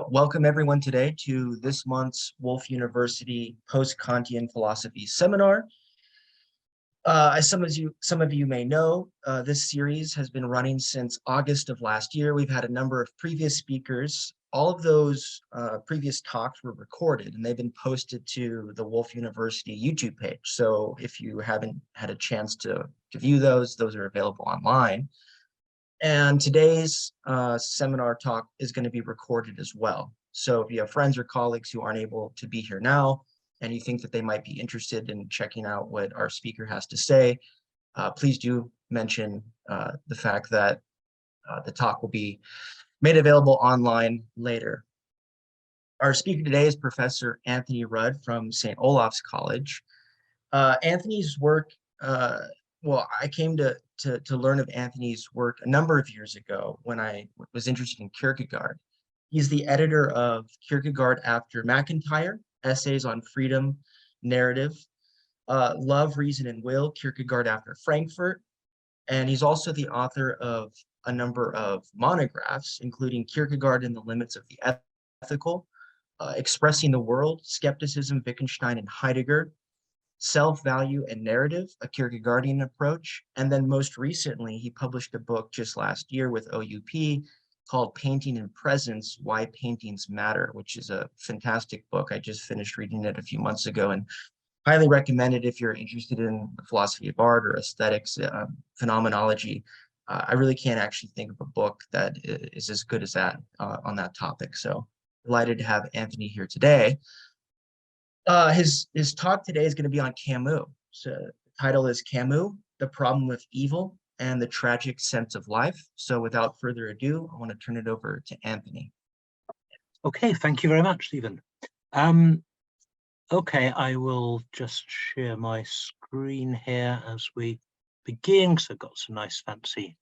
Welcome everyone today to this month's Woolf University Post-Kantian Philosophy Seminar. As some of you may know, this series has been running since August of last year. We've had a number of previous speakers. All of those previous talks were recorded and they've been posted to the Woolf University YouTube page. So if you haven't had a chance to view those are available online. And today's seminar talk is going to be recorded as well. So if you have friends or colleagues who aren't able to be here now, and you think that they might be interested in checking out what our speaker has to say, please do mention the fact that the talk will be made available online later. Our speaker today is Professor Anthony Rudd from St. Olaf's College. Anthony's work, well, I came to learn of Anthony's work a number of years ago when I was interested in Kierkegaard. He's the editor of Kierkegaard After MacIntyre, Essays on Freedom, Narrative, Love, Reason, and Will, Kierkegaard After Frankfurt. And he's also the author of a number of monographs, including Kierkegaard and the Limits of the Ethical, Expressing the World, Skepticism, Wittgenstein, and Heidegger, Self-Value and Narrative, a Kierkegaardian approach. And then most recently, he published a book just last year with OUP called Painting and Presence, Why Paintings Matter, which is a fantastic book. I just finished reading it a few months ago and highly recommend it if you're interested in the philosophy of art or aesthetics, phenomenology. I really can't actually think of a book that is as good as that on that topic. So delighted to have Anthony here today. His talk today is going to be on Camus. So the title is Camus, The Problem with Evil and the Tragic Sense of Life. So without further ado, I want to turn it over to Anthony. Okay, thank you very much, Stephen. Okay, I will just share my screen here as we begin, because I've got some nice fancy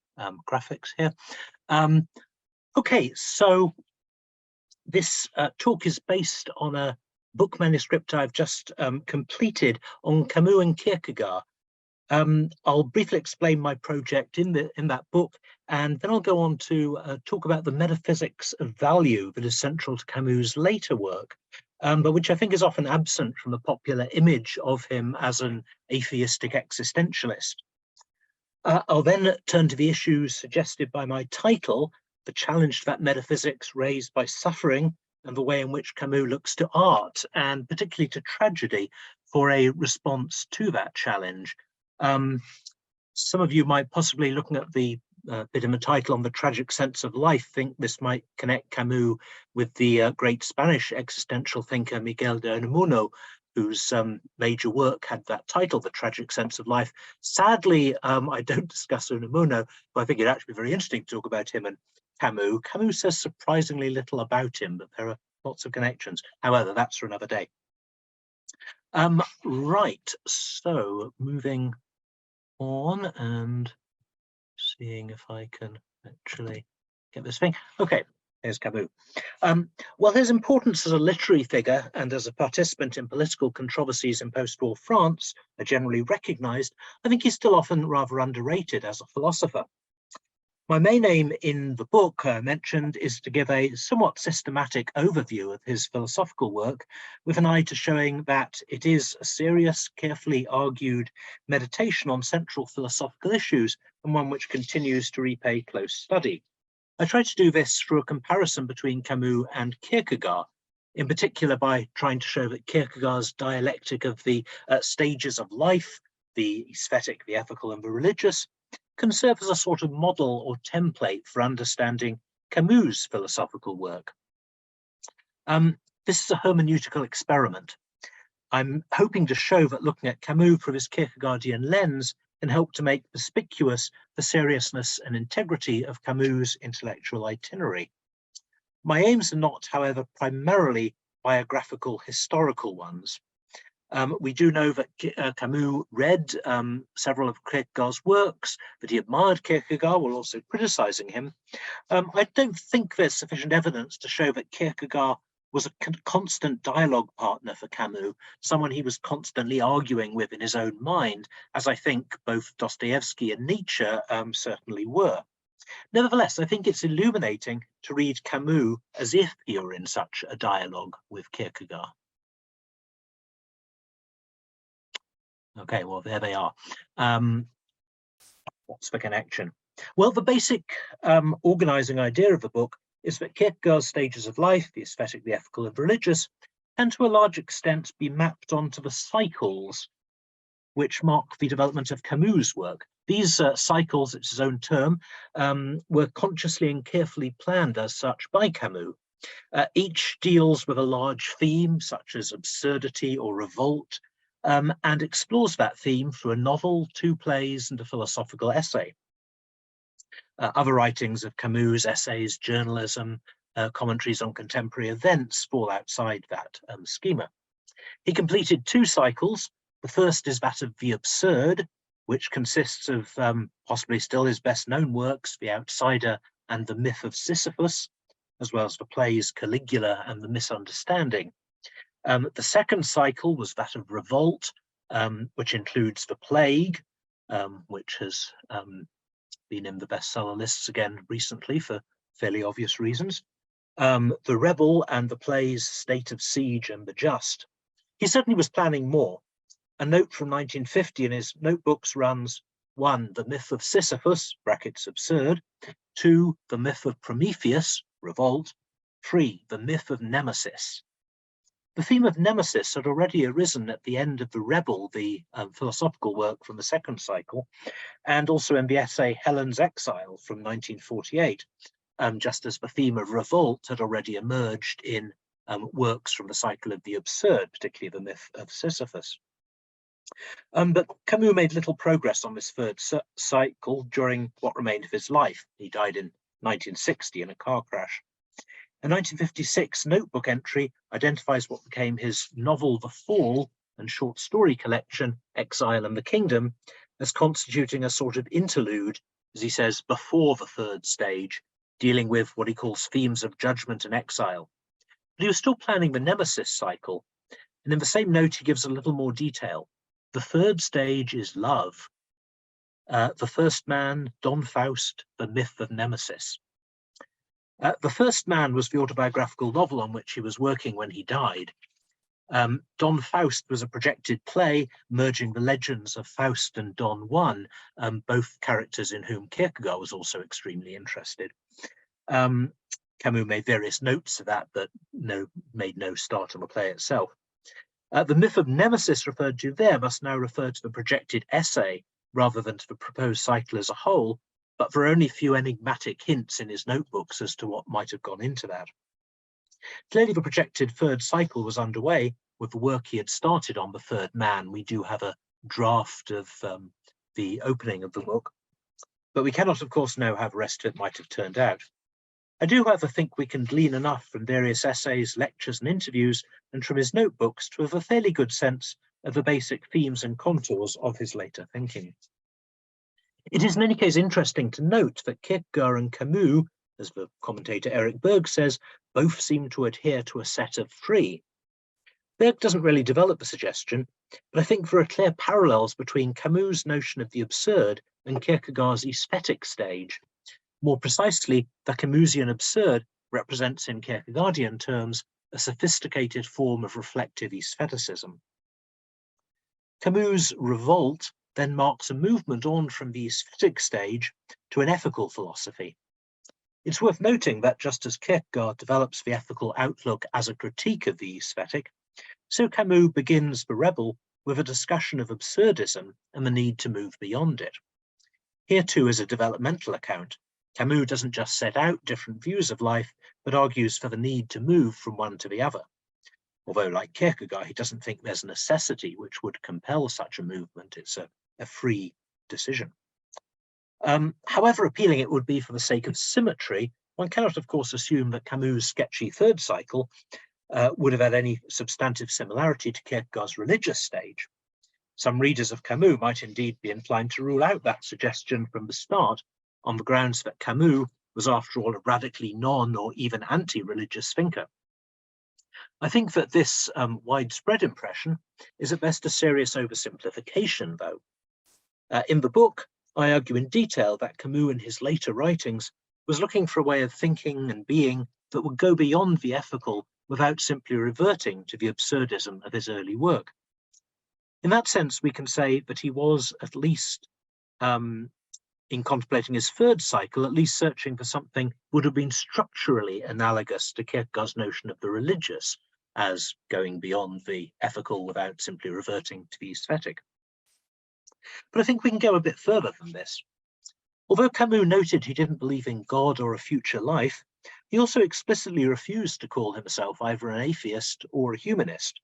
graphics here. Okay, so this talk is based on a book manuscript I've just completed on Camus and Kierkegaard. I'll briefly explain my project in that book, and then I'll go on to talk about the metaphysics of value that is central to Camus' later work, but which I think is often absent from the popular image of him as an atheistic existentialist. I'll then turn to the issues suggested by my title, the challenge to that metaphysics raised by suffering, and the way in which Camus looks to art, and particularly to tragedy, for a response to that challenge. Some of you might possibly, looking at the bit in the title on the tragic sense of life, think this might connect Camus with the great Spanish existential thinker Miguel de Unamuno, whose major work had that title, The Tragic Sense of Life. Sadly, I don't discuss Unamuno, but I think it'd actually be very interesting to talk about him and Camus. Camus says surprisingly little about him, but there are lots of connections. However, that's for another day. Right, so moving on and seeing if I can actually get this thing. Okay, here's Camus. Well, his importance as a literary figure and as a participant in political controversies in post-war France are generally recognized. I think he's still often rather underrated as a philosopher. My main aim in the book I mentioned is to give a somewhat systematic overview of his philosophical work, with an eye to showing that it is a serious, carefully argued meditation on central philosophical issues, and one which continues to repay close study. I try to do this through a comparison between Camus and Kierkegaard, in particular by trying to show that Kierkegaard's dialectic of the stages of life, the aesthetic, the ethical, and the religious, can serve as a sort of model or template for understanding Camus' philosophical work. This is a hermeneutical experiment. I'm hoping to show that looking at Camus through his Kierkegaardian lens can help to make perspicuous the seriousness and integrity of Camus' intellectual itinerary. My aims are not, however, primarily biographical historical ones. We do know that Camus read several of Kierkegaard's works, that he admired Kierkegaard while also criticizing him. I don't think there's sufficient evidence to show that Kierkegaard was a constant dialogue partner for Camus, someone he was constantly arguing with in his own mind, as I think both Dostoevsky and Nietzsche certainly were. Nevertheless, I think it's illuminating to read Camus as if he were in such a dialogue with Kierkegaard. Okay, well, there they are. What's the connection? Well, the basic organizing idea of the book is that Kierkegaard's stages of life, the aesthetic, the ethical, and religious, can to a large extent be mapped onto the cycles which mark the development of Camus' work. These cycles, it's his own term, were consciously and carefully planned as such by Camus. Each deals with a large theme, such as absurdity or revolt, and explores that theme through a novel, 2 plays, and a philosophical essay. Other writings of Camus, essays, journalism, commentaries on contemporary events fall outside that schema. He completed 2 cycles. The first is that of the absurd, which consists of possibly still his best known works, The Outsider and The Myth of Sisyphus, as well as the plays Caligula and The Misunderstanding. The second cycle was that of revolt, which includes The Plague, which has been in the bestseller lists again recently for fairly obvious reasons, The Rebel, and the plays State of Siege and The Just. He certainly was planning more. A note from 1950 in his notebooks runs: 1, The Myth of Sisyphus, brackets absurd; 2, The Myth of Prometheus, revolt; 3, The Myth of Nemesis. The theme of Nemesis had already arisen at the end of The Rebel, the philosophical work from the second cycle, and also in the essay Helen's Exile from 1948, just as the theme of revolt had already emerged in works from the cycle of the absurd, particularly The Myth of Sisyphus. But Camus made little progress on this third cycle during what remained of his life. He died in 1960 in a car crash. A 1956 notebook entry identifies what became his novel The Fall and short story collection Exile and the Kingdom as constituting a sort of interlude, as he says, before the third stage, dealing with what he calls themes of judgment and exile. But he was still planning the Nemesis cycle, and in the same note he gives a little more detail. The third stage is love. The First Man, Don Faust, The Myth of Nemesis. The First Man was the autobiographical novel on which he was working when he died. Don Faust was a projected play merging the legends of Faust and Don Juan, both characters in whom Kierkegaard was also extremely interested. Camus made various notes of that, but made no start on the play itself. The Myth of Nemesis referred to there must now refer to the projected essay rather than to the proposed cycle as a whole, but for only few enigmatic hints in his notebooks as to what might have gone into that. Clearly the projected third cycle was underway with the work he had started on The Third Man. We do have a draft of the opening of the book, but we cannot of course know how the rest of it might have turned out. I do, however, think we can glean enough from various essays, lectures and interviews and from his notebooks to have a fairly good sense of the basic themes and contours of his later thinking. It is in any case interesting to note that Kierkegaard and Camus, as the commentator Eric Berg says, both seem to adhere to a set of 3. Berg doesn't really develop the suggestion, but I think there are clear parallels between Camus' notion of the absurd and Kierkegaard's aesthetic stage. More precisely, the Camusian absurd represents in Kierkegaardian terms a sophisticated form of reflective aestheticism. Camus' revolt then marks a movement on from the aesthetic stage to an ethical philosophy. It's worth noting that just as Kierkegaard develops the ethical outlook as a critique of the aesthetic, so Camus begins The Rebel with a discussion of absurdism and the need to move beyond it. Here too is a developmental account. Camus doesn't just set out different views of life, but argues for the need to move from one to the other. Although, like Kierkegaard, he doesn't think there's a necessity which would compel such a movement. It's a free decision. However appealing it would be for the sake of symmetry, one cannot, of course, assume that Camus' sketchy third cycle would have had any substantive similarity to Kierkegaard's religious stage. Some readers of Camus might indeed be inclined to rule out that suggestion from the start on the grounds that Camus was, after all, a radically non- or even anti-religious thinker. I think that this widespread impression is at best a serious oversimplification, though. In the book, I argue in detail that Camus in his later writings was looking for a way of thinking and being that would go beyond the ethical without simply reverting to the absurdism of his early work. In that sense, we can say that he was, at least in contemplating his third cycle, at least searching for something would have been structurally analogous to Kierkegaard's notion of the religious as going beyond the ethical without simply reverting to the aesthetic. But I think we can go a bit further than this. Although Camus noted he didn't believe in God or a future life, he also explicitly refused to call himself either an atheist or a humanist,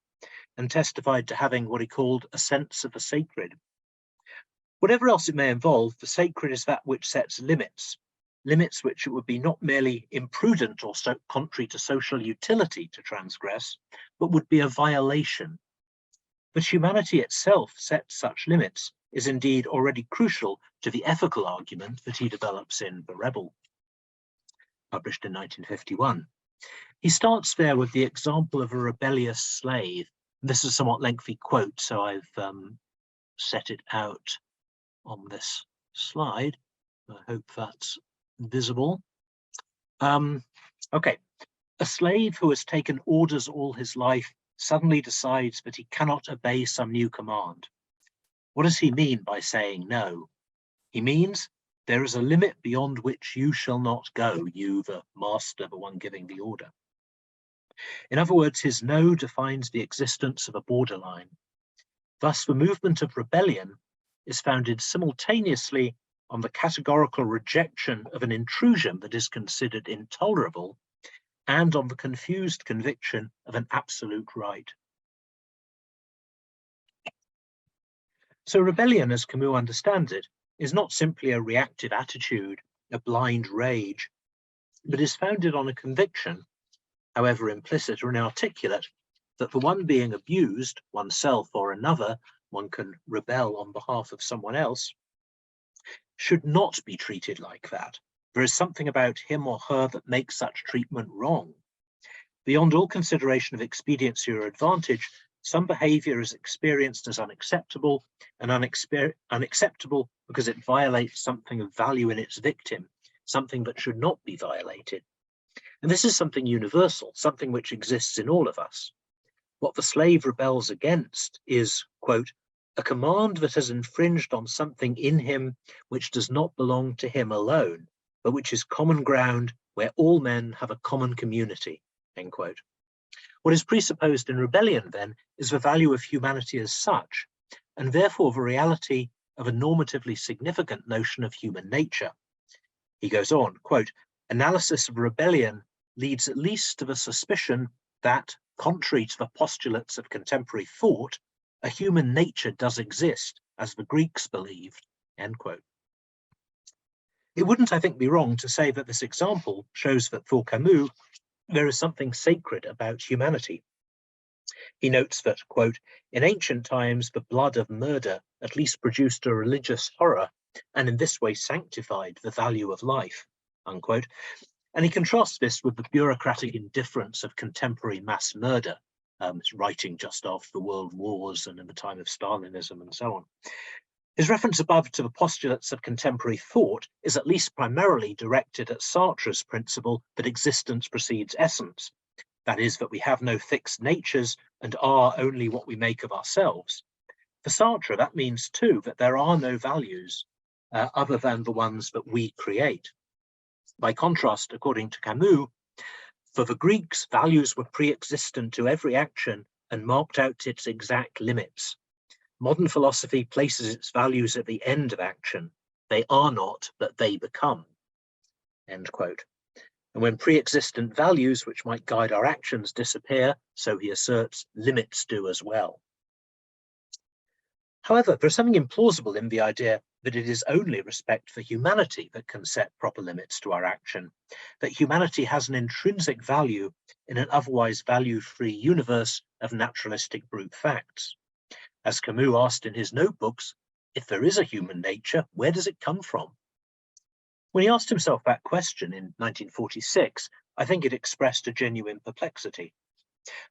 and testified to having what he called a sense of the sacred. Whatever else it may involve, the sacred is that which sets limits, limits which it would be not merely imprudent or so contrary to social utility to transgress, but would be a violation. But humanity itself sets such limits is indeed already crucial to the ethical argument that he develops in The Revolt, published in 1951. He starts there with the example of a rebellious slave. This is a somewhat lengthy quote, so I've set it out on this slide. I hope that's visible. Okay, a slave who has taken orders all his life suddenly decides that he cannot obey some new command. What does he mean by saying no? He means there is a limit beyond which you shall not go, you, the master, the one giving the order. In other words, his no defines the existence of a borderline. Thus, the movement of rebellion is founded simultaneously on the categorical rejection of an intrusion that is considered intolerable and on the confused conviction of an absolute right. So rebellion, as Camus understands it, is not simply a reactive attitude, a blind rage, but is founded on a conviction, however implicit or inarticulate, that the one being abused, oneself or another, one can rebel on behalf of someone else, should not be treated like that. There is something about him or her that makes such treatment wrong. Beyond all consideration of expediency or advantage, some behavior is experienced as unacceptable, and unacceptable because it violates something of value in its victim, something that should not be violated. And this is something universal, something which exists in all of us. What the slave rebels against is, quote, a command that has infringed on something in him which does not belong to him alone, but which is common ground where all men have a common community, end quote. What is presupposed in rebellion, then, is the value of humanity as such, and therefore the reality of a normatively significant notion of human nature. He goes on, quote, analysis of rebellion leads at least to the suspicion that, contrary to the postulates of contemporary thought, a human nature does exist, as the Greeks believed, end quote. It wouldn't, I think, be wrong to say that this example shows that for Camus, there is something sacred about humanity. He notes that, quote, in ancient times, the blood of murder at least produced a religious horror, and in this way sanctified the value of life, unquote. And he contrasts this with the bureaucratic indifference of contemporary mass murder, writing just after the world wars and in the time of Stalinism and so on. His reference above to the postulates of contemporary thought is at least primarily directed at Sartre's principle that existence precedes essence. That is, that we have no fixed natures and are only what we make of ourselves. For Sartre, that means too that there are no values other than the ones that we create. By contrast, according to Camus, for the Greeks, values were pre-existent to every action and marked out its exact limits. Modern philosophy places its values at the end of action. They are not, but they become, end quote. And when pre-existent values which might guide our actions disappear, so he asserts, limits do as well. However, there's something implausible in the idea that it is only respect for humanity that can set proper limits to our action, that humanity has an intrinsic value in an otherwise value-free universe of naturalistic brute facts. As Camus asked in his notebooks, if there is a human nature, where does it come from? When he asked himself that question in 1946, I think it expressed a genuine perplexity.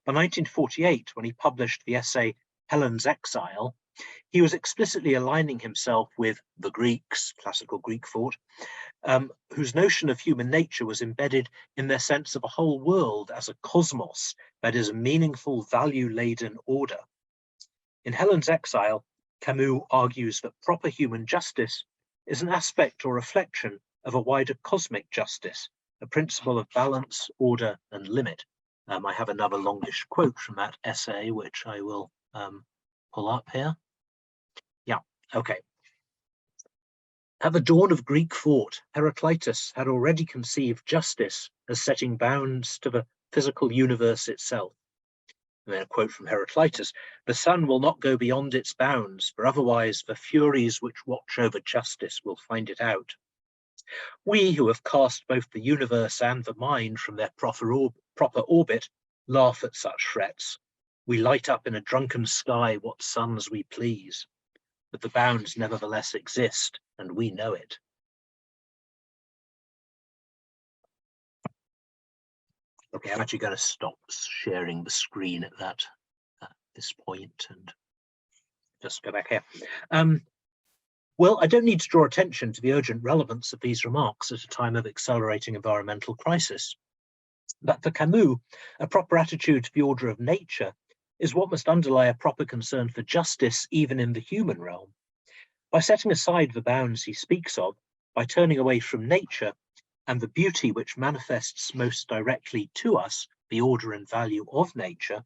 By 1948, when he published the essay Helen's exile, he was explicitly aligning himself with the Greeks, classical Greek thought, whose notion of human nature was embedded in their sense of a whole world as a cosmos, that is, a meaningful, value-laden order. In Helen's exile, Camus argues that proper human justice is an aspect or reflection of a wider cosmic justice, a principle of balance, order, and limit. I have another longish quote from that essay, which I will pull up here. Yeah, okay. At the dawn of Greek thought, Heraclitus had already conceived justice as setting bounds to the physical universe itself. And then a quote from Heraclitus, "The sun will not go beyond its bounds, for otherwise the furies which watch over justice will find it out. We who have cast both the universe and the mind from their proper orbit laugh at such threats. We light up in a drunken sky what suns we please. But the bounds nevertheless exist, and we know it." Okay, I'm actually going to stop sharing the screen at this point and just go back here. Well, I don't need to draw attention to the urgent relevance of these remarks at a time of accelerating environmental crisis. But for Camus, a proper attitude to the order of nature is what must underlie a proper concern for justice even in the human realm. By setting aside the bounds he speaks of, by turning away from nature and the beauty which manifests most directly to us, the order and value of nature,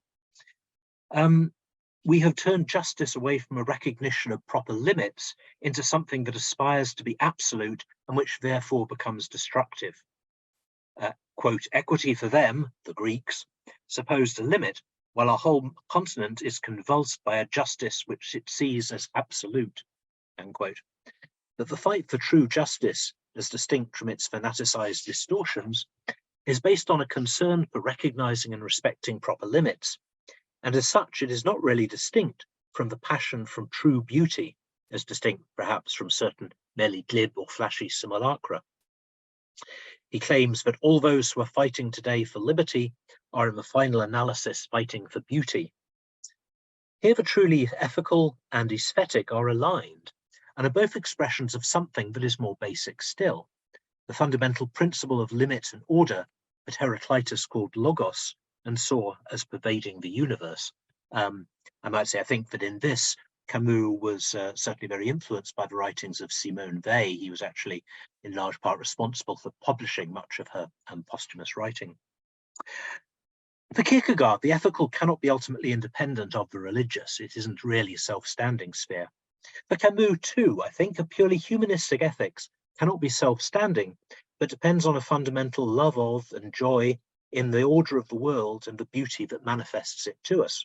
we have turned justice away from a recognition of proper limits into something that aspires to be absolute and which therefore becomes destructive. Quote, "Equity for them," the Greeks, "supposed a limit, while our whole continent is convulsed by a justice which it sees as absolute," end quote. That the fight for true justice, as distinct from its fanaticized distortions, is based on a concern for recognizing and respecting proper limits, and as such it is not really distinct from the passion from true beauty, as distinct perhaps from certain merely glib or flashy simulacra. He claims that all those who are fighting today for liberty are in the final analysis fighting for beauty. Here the truly ethical and aesthetic are aligned, and are both expressions of something that is more basic still, the fundamental principle of limit and order that Heraclitus called logos and saw as pervading the universe. I might say, I think that in this, Camus was certainly very influenced by the writings of Simone Weil. He was actually in large part responsible for publishing much of her posthumous writing. For Kierkegaard, the ethical cannot be ultimately independent of the religious. It isn't really a self-standing sphere. For Camus too, I think a purely humanistic ethics cannot be self-standing, but depends on a fundamental love of and joy in the order of the world and the beauty that manifests it to us.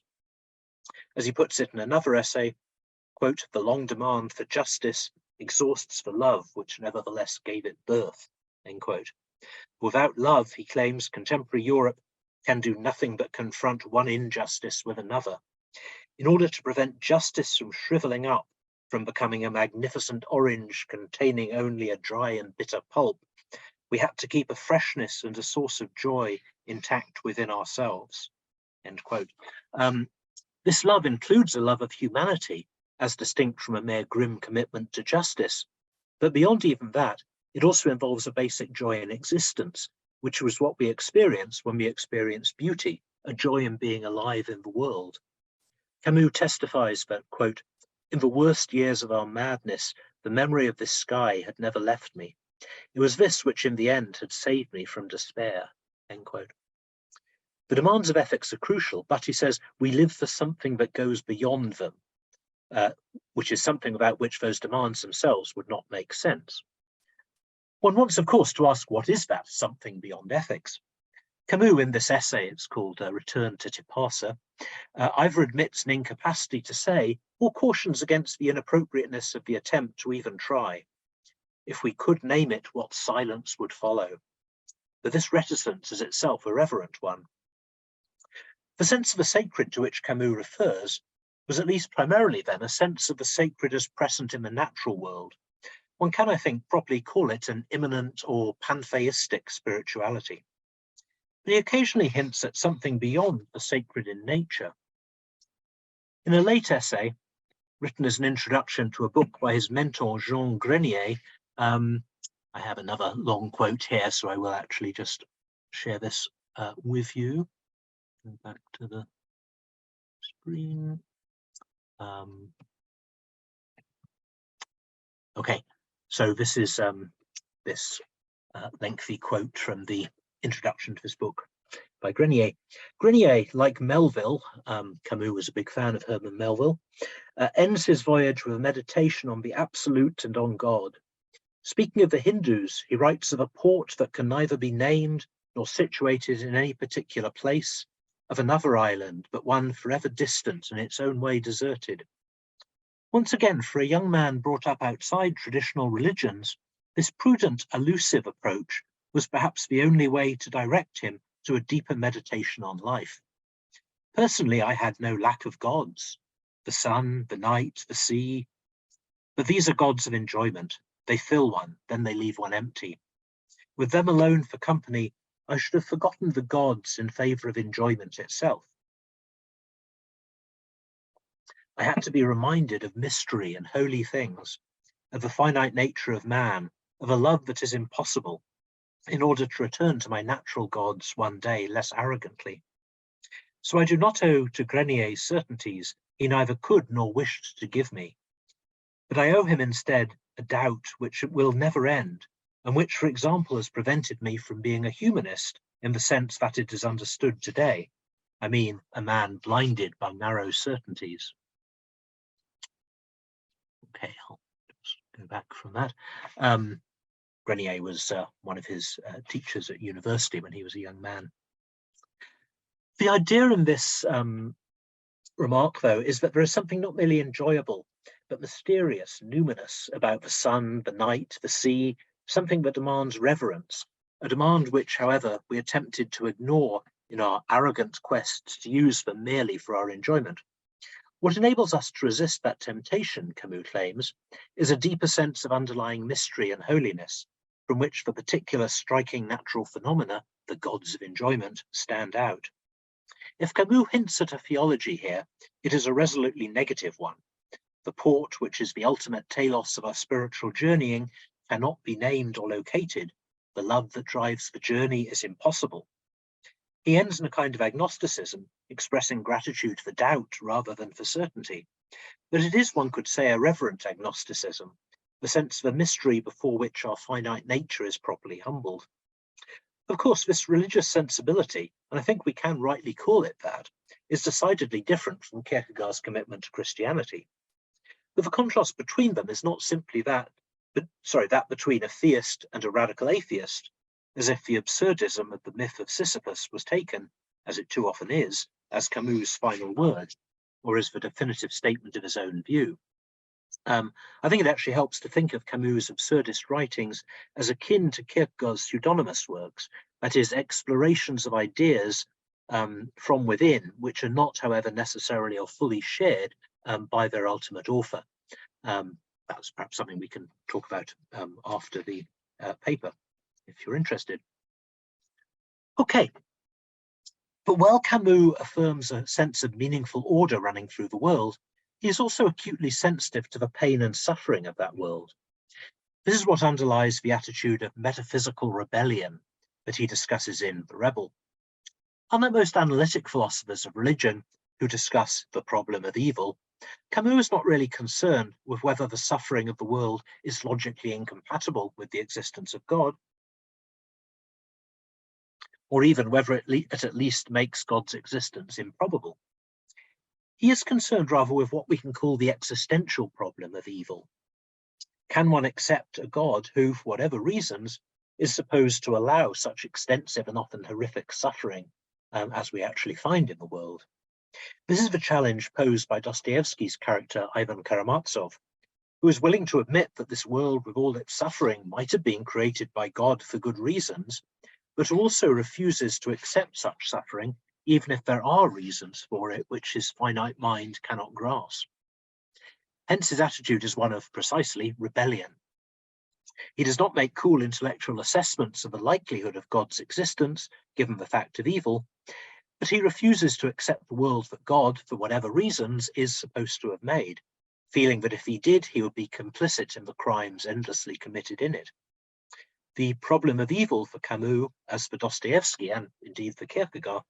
As he puts it in another essay, quote, "The long demand for justice exhausts the love which nevertheless gave it birth," end quote. Without love, he claims, contemporary Europe can do nothing but confront one injustice with another. In order to prevent justice from shriveling up, from becoming a magnificent orange containing only a dry and bitter pulp, we had to keep a freshness and a source of joy intact within ourselves, end quote. This love includes a love of humanity, as distinct from a mere grim commitment to justice. But beyond even that, it also involves a basic joy in existence, which was what we experience when we experience beauty, a joy in being alive in the world. Camus testifies that, quote, "In the worst years of our madness, the memory of this sky had never left me. It was this which in the end had saved me from despair," end quote. The demands of ethics are crucial, but he says we live for something that goes beyond them, which is something about which those demands themselves would not make sense. One wants, of course, to ask, what is that something beyond ethics? Camus, in this essay, it's called Return to Tipasa, either admits an incapacity to say or cautions against the inappropriateness of the attempt to even try. If we could name it, what silence would follow. But this reticence is itself a reverent one. The sense of the sacred to which Camus refers was at least primarily then a sense of the sacred as present in the natural world. One can, I think, properly call it an immanent or pantheistic spirituality. But he occasionally hints at something beyond the sacred in nature. In a late essay, written as an introduction to a book by his mentor, Jean Grenier, I have another long quote here, so I will actually just share this with you. Go back to the screen. Okay, so this is this lengthy quote from the introduction to this book by Grenier. Grenier, like Melville, Camus was a big fan of Herman Melville, ends his voyage with a meditation on the absolute and on God. Speaking of the Hindus, he writes of a port that can neither be named nor situated in any particular place, of another island, but one forever distant and its own way deserted. Once again, for a young man brought up outside traditional religions, this prudent, elusive approach was perhaps the only way to direct him to a deeper meditation on life. Personally, I had no lack of gods, the sun, the night, the sea, but these are gods of enjoyment. They fill one, then they leave one empty. With them alone for company, I should have forgotten the gods in favour of enjoyment itself. I had to be reminded of mystery and holy things, of the finite nature of man, of a love that is impossible, in order to return to my natural gods one day less arrogantly. So I do not owe to Grenier's certainties he neither could nor wished to give me, but I owe him instead a doubt which will never end, and which, for example, has prevented me from being a humanist in the sense that it is understood today. I mean, a man blinded by narrow certainties. Okay, I'll just go back from that. Grenier was one of his teachers at university when he was a young man. The idea in this remark, though, is that there is something not merely enjoyable, but mysterious, numinous about the sun, the night, the sea, something that demands reverence, a demand which, however, we are tempted to ignore in our arrogant quest to use them merely for our enjoyment. What enables us to resist that temptation, Camus claims, is a deeper sense of underlying mystery and holiness, from which the particular striking natural phenomena, the gods of enjoyment, stand out. If Camus hints at a theology here, it is a resolutely negative one. The port, which is the ultimate telos of our spiritual journeying, cannot be named or located. The love that drives the journey is impossible. He ends in a kind of agnosticism, expressing gratitude for doubt rather than for certainty. But it is, one could say, a reverent agnosticism, the sense of a mystery before which our finite nature is properly humbled. Of course, this religious sensibility, and I think we can rightly call it that, is decidedly different from Kierkegaard's commitment to Christianity. But the contrast between them is not simply that between a theist and a radical atheist, as if the absurdism of the myth of Sisyphus was taken, as it too often is, as Camus' final word, or as the definitive statement of his own view. I think it actually helps to think of Camus' absurdist writings as akin to Kierkegaard's pseudonymous works, that is, explorations of ideas from within, which are not, however, necessarily or fully shared by their ultimate author. That's perhaps something we can talk about after the paper, if you're interested. Okay, but while Camus affirms a sense of meaningful order running through the world, he is also acutely sensitive to the pain and suffering of that world. This is what underlies the attitude of metaphysical rebellion that he discusses in The Rebel. Unlike most analytic philosophers of religion who discuss the problem of evil, Camus is not really concerned with whether the suffering of the world is logically incompatible with the existence of God, or even whether it at least makes God's existence improbable. He is concerned rather with what we can call the existential problem of evil. Can one accept a God who, for whatever reasons, is supposed to allow such extensive and often horrific suffering as we actually find in the world? This is the challenge posed by Dostoevsky's character Ivan Karamazov, who is willing to admit that this world with all its suffering might have been created by God for good reasons, but also refuses to accept such suffering even if there are reasons for it which his finite mind cannot grasp. Hence his attitude is one of precisely rebellion. He does not make cool intellectual assessments of the likelihood of God's existence, given the fact of evil. But he refuses to accept the world that God, for whatever reasons, is supposed to have made, feeling that if he did, he would be complicit in the crimes endlessly committed in it. The problem of evil for Camus, as for Dostoevsky, and indeed for Kierkegaard,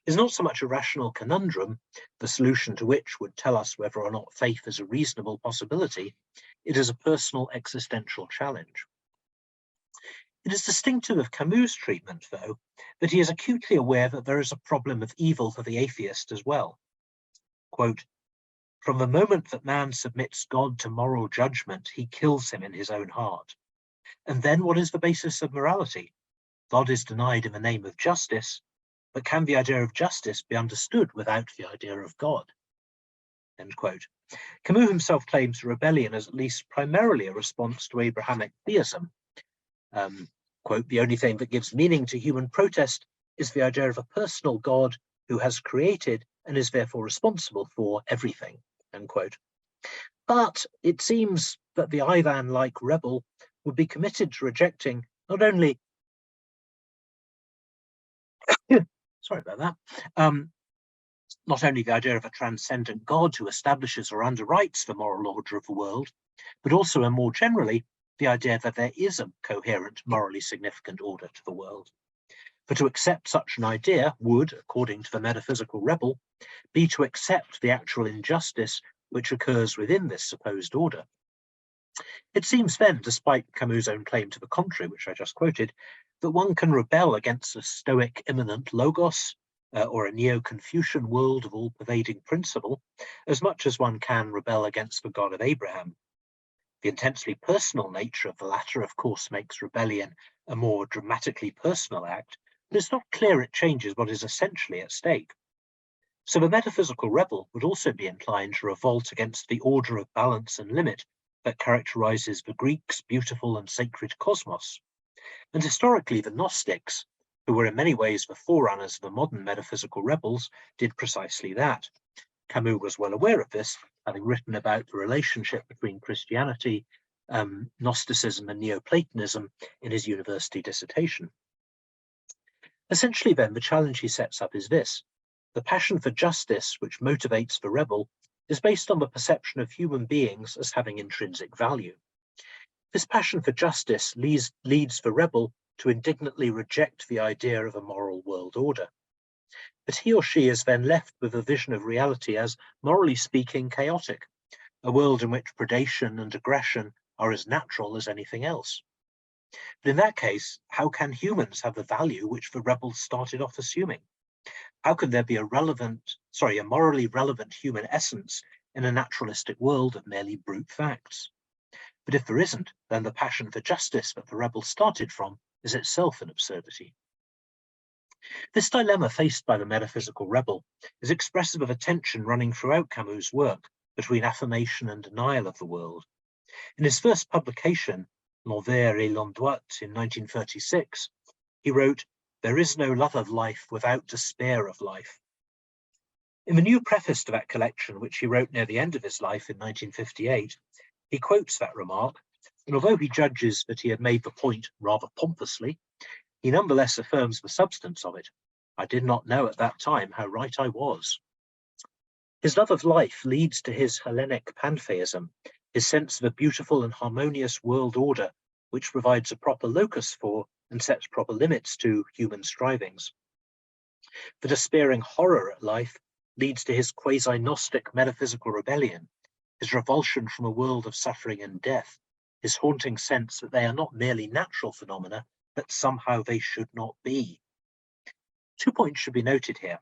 is not so much a rational conundrum, the solution to which would tell us whether or not faith is a reasonable possibility. It is a personal existential challenge. It is distinctive of Camus' treatment, though, that he is acutely aware that there is a problem of evil for the atheist as well. Quote, "From the moment that man submits God to moral judgment, he kills him in his own heart. And then what is the basis of morality? God is denied in the name of justice, but can the idea of justice be understood without the idea of God?" End quote. Camus himself claims rebellion as at least primarily a response to Abrahamic theism. Quote, "The only thing that gives meaning to human protest is the idea of a personal God who has created and is therefore responsible for everything." End quote. But it seems that the Ivan-like rebel would be committed to rejecting not only sorry about that, not only the idea of a transcendent God who establishes or underwrites the moral order of the world, but also, and more generally, the idea that there is a coherent, morally significant order to the world. For to accept such an idea would, according to the metaphysical rebel, be to accept the actual injustice which occurs within this supposed order. It seems then, despite Camus' own claim to the contrary, which I just quoted, that one can rebel against a Stoic immanent logos, or a Neo-Confucian world of all-pervading principle, as much as one can rebel against the God of Abraham. The intensely personal nature of the latter, of course, makes rebellion a more dramatically personal act, but it's not clear it changes what is essentially at stake. So the metaphysical rebel would also be inclined to revolt against the order of balance and limit that characterizes the Greeks' beautiful and sacred cosmos. And historically, the Gnostics, who were in many ways the forerunners of the modern metaphysical rebels, did precisely that. Camus was well aware of this, having written about the relationship between Christianity, Gnosticism and Neoplatonism in his university dissertation. Essentially then, the challenge he sets up is this: the passion for justice which motivates the rebel is based on the perception of human beings as having intrinsic value. This passion for justice leads the rebel to indignantly reject the idea of a moral world order. But he or she is then left with a vision of reality as, morally speaking, chaotic, a world in which predation and aggression are as natural as anything else. But in that case, how can humans have the value which the rebels started off assuming? How can there be a morally relevant human essence in a naturalistic world of merely brute facts? But if there isn't, then the passion for justice that the rebels started from is itself an absurdity. This dilemma faced by the metaphysical rebel is expressive of a tension running throughout Camus' work between affirmation and denial of the world. In his first publication, L'Envers et l'Endroit, in 1936, he wrote, "There is no love of life without despair of life." In the new preface to that collection, which he wrote near the end of his life in 1958, he quotes that remark, and although he judges that he had made the point rather pompously, he nonetheless affirms the substance of it. "I did not know at that time how right I was." His love of life leads to his Hellenic pantheism, his sense of a beautiful and harmonious world order, which provides a proper locus for and sets proper limits to human strivings. The despairing horror at life leads to his quasi-Gnostic metaphysical rebellion, his revulsion from a world of suffering and death, his haunting sense that they are not merely natural phenomena, that somehow they should not be. 2 points should be noted here.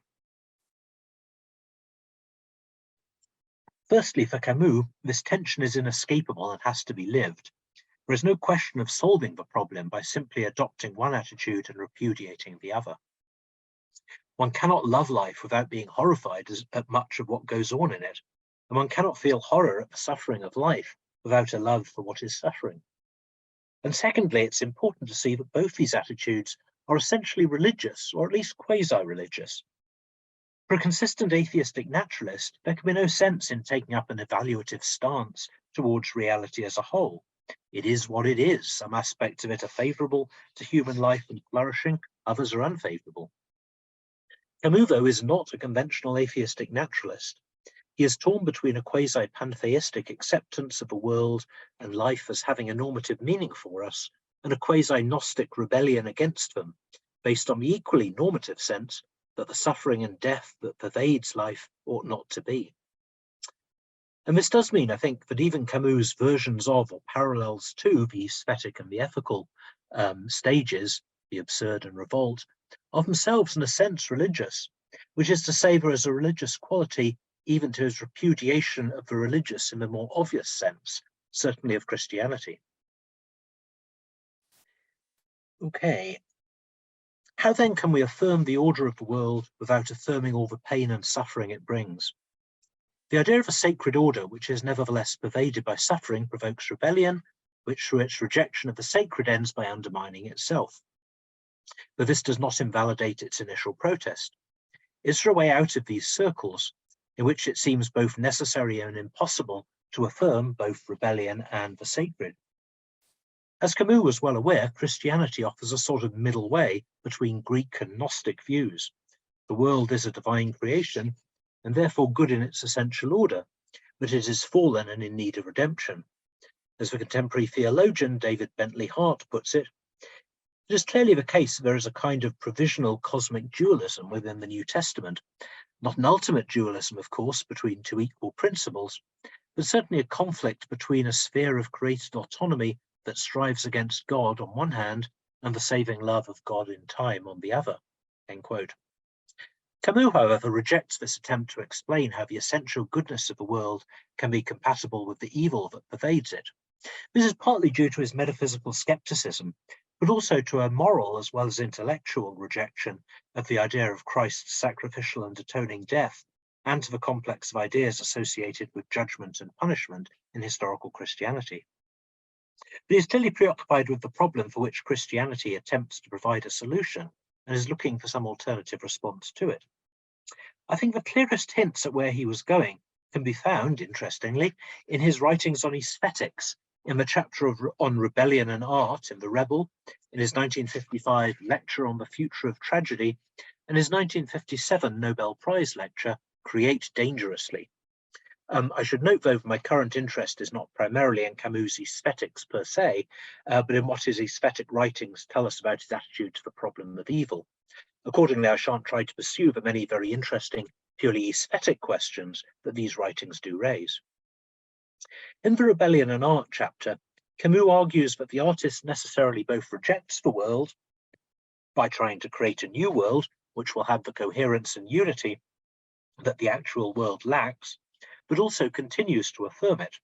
Firstly, for Camus, this tension is inescapable and has to be lived. There is no question of solving the problem by simply adopting one attitude and repudiating the other. One cannot love life without being horrified at much of what goes on in it, and one cannot feel horror at the suffering of life without a love for what is suffering. And secondly, it's important to see that both these attitudes are essentially religious, or at least quasi-religious. For a consistent atheistic naturalist, there can be no sense in taking up an evaluative stance towards reality as a whole. It is what it is. Some aspects of it are favourable to human life and flourishing, others are unfavourable. Camus, though, is not a conventional atheistic naturalist. He is torn between a quasi-pantheistic acceptance of the world and life as having a normative meaning for us, and a quasi-Gnostic rebellion against them, based on the equally normative sense that the suffering and death that pervades life ought not to be. And this does mean, I think, that even Camus' versions of or parallels to the aesthetic and the ethical stages, the absurd and revolt, are themselves in a sense religious, which is to say there is a religious quality even to his repudiation of the religious in the more obvious sense, certainly of Christianity. Okay. How then can we affirm the order of the world without affirming all the pain and suffering it brings? The idea of a sacred order, which is nevertheless pervaded by suffering, provokes rebellion, which through its rejection of the sacred ends by undermining itself. But this does not invalidate its initial protest. Is there a way out of these circles in which it seems both necessary and impossible to affirm both rebellion and the sacred? As Camus was well aware, Christianity offers a sort of middle way between Greek and Gnostic views. The world is a divine creation, and therefore good in its essential order, but it is fallen and in need of redemption. As the contemporary theologian David Bentley Hart puts it, it is clearly the case that there is a kind of provisional cosmic dualism within the New Testament, not an ultimate dualism, of course, between two equal principles, but certainly a conflict between a sphere of created autonomy that strives against God on one hand and the saving love of God in time on the other. End quote. Camus, however, rejects this attempt to explain how the essential goodness of the world can be compatible with the evil that pervades it. This is partly due to his metaphysical skepticism, but also to a moral as well as intellectual rejection of the idea of Christ's sacrificial and atoning death, and to the complex of ideas associated with judgment and punishment in historical Christianity. But he is clearly preoccupied with the problem for which Christianity attempts to provide a solution and is looking for some alternative response to it. I think the clearest hints at where he was going can be found, interestingly, in his writings on aesthetics, in the chapter on rebellion and art in The Rebel, in his 1955 lecture on the future of tragedy, and his 1957 Nobel Prize lecture, Create Dangerously. I should note, though, my current interest is not primarily in Camus' aesthetics per se, but in what his aesthetic writings tell us about his attitude to the problem of evil. Accordingly, I shan't try to pursue the many very interesting, purely aesthetic questions that these writings do raise. In the Rebellion and Art chapter, Camus argues that the artist necessarily both rejects the world by trying to create a new world, which will have the coherence and unity that the actual world lacks, but also continues to affirm it.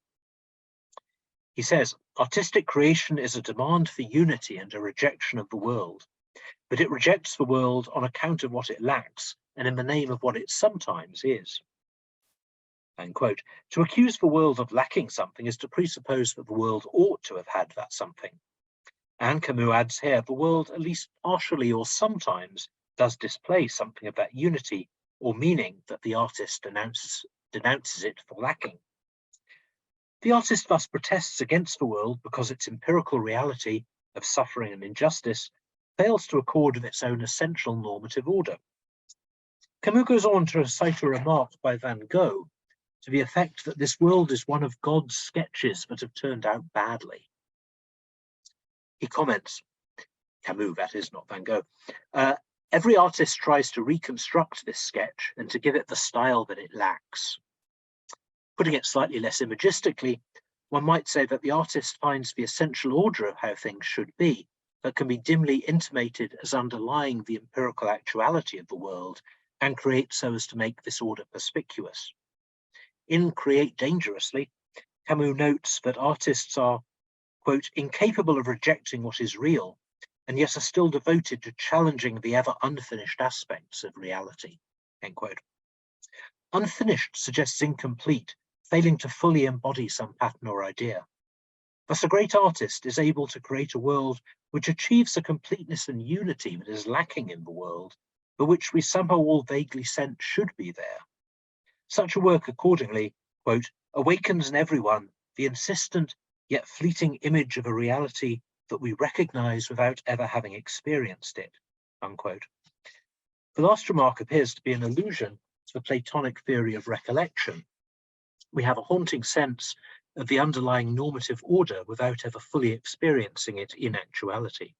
He says, artistic creation is a demand for unity and a rejection of the world, but it rejects the world on account of what it lacks and in the name of what it sometimes is. End quote. To accuse the world of lacking something is to presuppose that the world ought to have had that something. And Camus adds here, the world at least partially or sometimes does display something of that unity or meaning that the artist denounces it for lacking. The artist thus protests against the world because its empirical reality of suffering and injustice fails to accord with its own essential normative order. Camus goes on to cite a remark by Van Gogh to the effect that this world is one of God's sketches that have turned out badly. He comments, Camus, that is, not Van Gogh, every artist tries to reconstruct this sketch and to give it the style that it lacks. Putting it slightly less imagistically, one might say that the artist finds the essential order of how things should be that can be dimly intimated as underlying the empirical actuality of the world and create so as to make this order perspicuous. In Create Dangerously, Camus notes that artists are, quote, incapable of rejecting what is real, and yet are still devoted to challenging the ever unfinished aspects of reality, end quote. Unfinished suggests incomplete, failing to fully embody some pattern or idea. Thus, a great artist is able to create a world which achieves a completeness and unity that is lacking in the world, but which we somehow all vaguely sense should be there. Such a work, accordingly, quote, awakens in everyone the insistent yet fleeting image of a reality that we recognize without ever having experienced it, unquote. The last remark appears to be an allusion to the Platonic theory of recollection. We have a haunting sense of the underlying normative order without ever fully experiencing it in actuality.